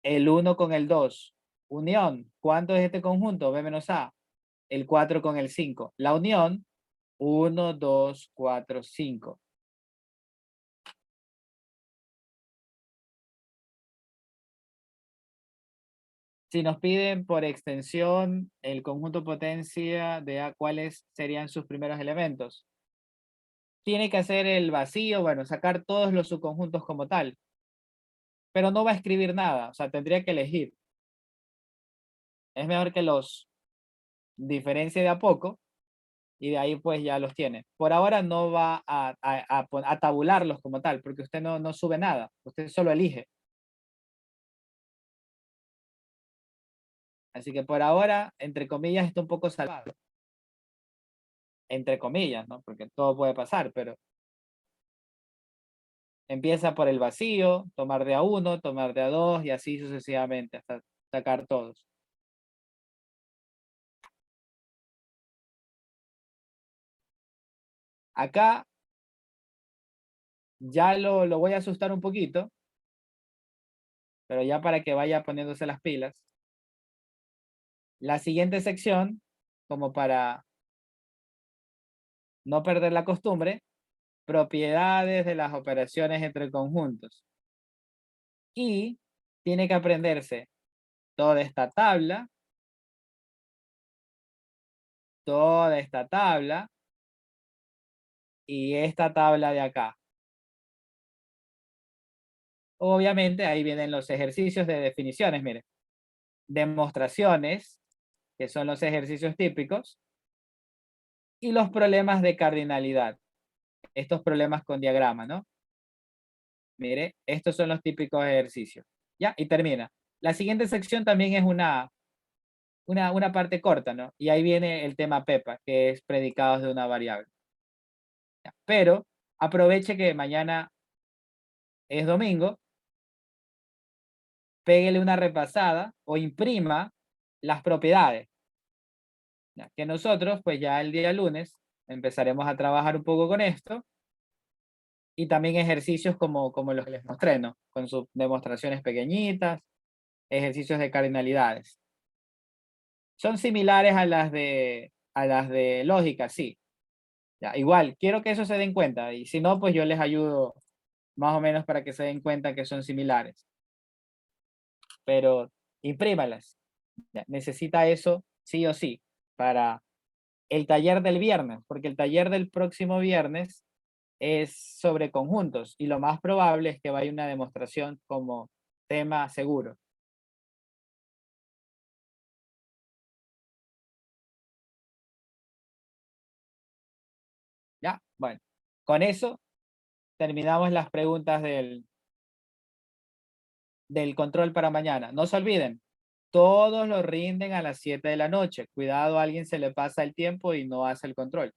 El 1 con el 2. Unión, ¿cuánto es este conjunto? B menos A. El 4 con el 5. La unión, 1, 2, 4, 5. Si nos piden por extensión el conjunto potencia de A, ¿cuáles serían sus primeros elementos? Tiene que hacer el vacío, bueno, sacar todos los subconjuntos como tal, pero no va a escribir nada, o sea, tendría que elegir. Es mejor que los diferencie de a poco y de ahí pues ya los tiene. Por ahora no va a tabularlos como tal, porque usted no sube nada, usted solo elige. Así que por ahora, entre comillas, está un poco salvado. Entre comillas, ¿no? Porque todo puede pasar, pero empieza por el vacío, tomar de a uno, tomar de a dos y así sucesivamente hasta sacar todos. Acá ya lo voy a asustar un poquito, pero ya para que vaya poniéndose las pilas. La siguiente sección, como para no perder la costumbre, propiedades de las operaciones entre conjuntos. Y tiene que aprenderse toda esta tabla y esta tabla de acá. Obviamente ahí vienen los ejercicios de definiciones, mire. Demostraciones, que son los ejercicios típicos, y los problemas de cardinalidad. Estos problemas con diagrama, ¿no? Mire, estos son los típicos ejercicios. Ya, y termina. La siguiente sección también es una parte corta, ¿no? Y ahí viene el tema PEPA, que es predicados de una variable. Ya, pero aproveche que mañana es domingo, péguele una repasada o imprima las propiedades. Ya, que nosotros, pues ya el día lunes, empezaremos a trabajar un poco con esto y también ejercicios como los que les mostré, ¿no? Con sus demostraciones pequeñitas, ejercicios de cardinalidades. Son similares a las de lógica, sí. Ya, igual, quiero que eso se den cuenta y si no, pues yo les ayudo más o menos para que se den cuenta que son similares. Pero imprímalas. Ya, necesita eso sí o sí para el taller del viernes, porque el taller del próximo viernes es sobre conjuntos y lo más probable es que vaya una demostración como tema seguro. Ya, bueno, con eso terminamos las preguntas del control para mañana. No se olviden, todos lo rinden a las 7 de la noche. Cuidado, a alguien se le pasa el tiempo y no hace el control.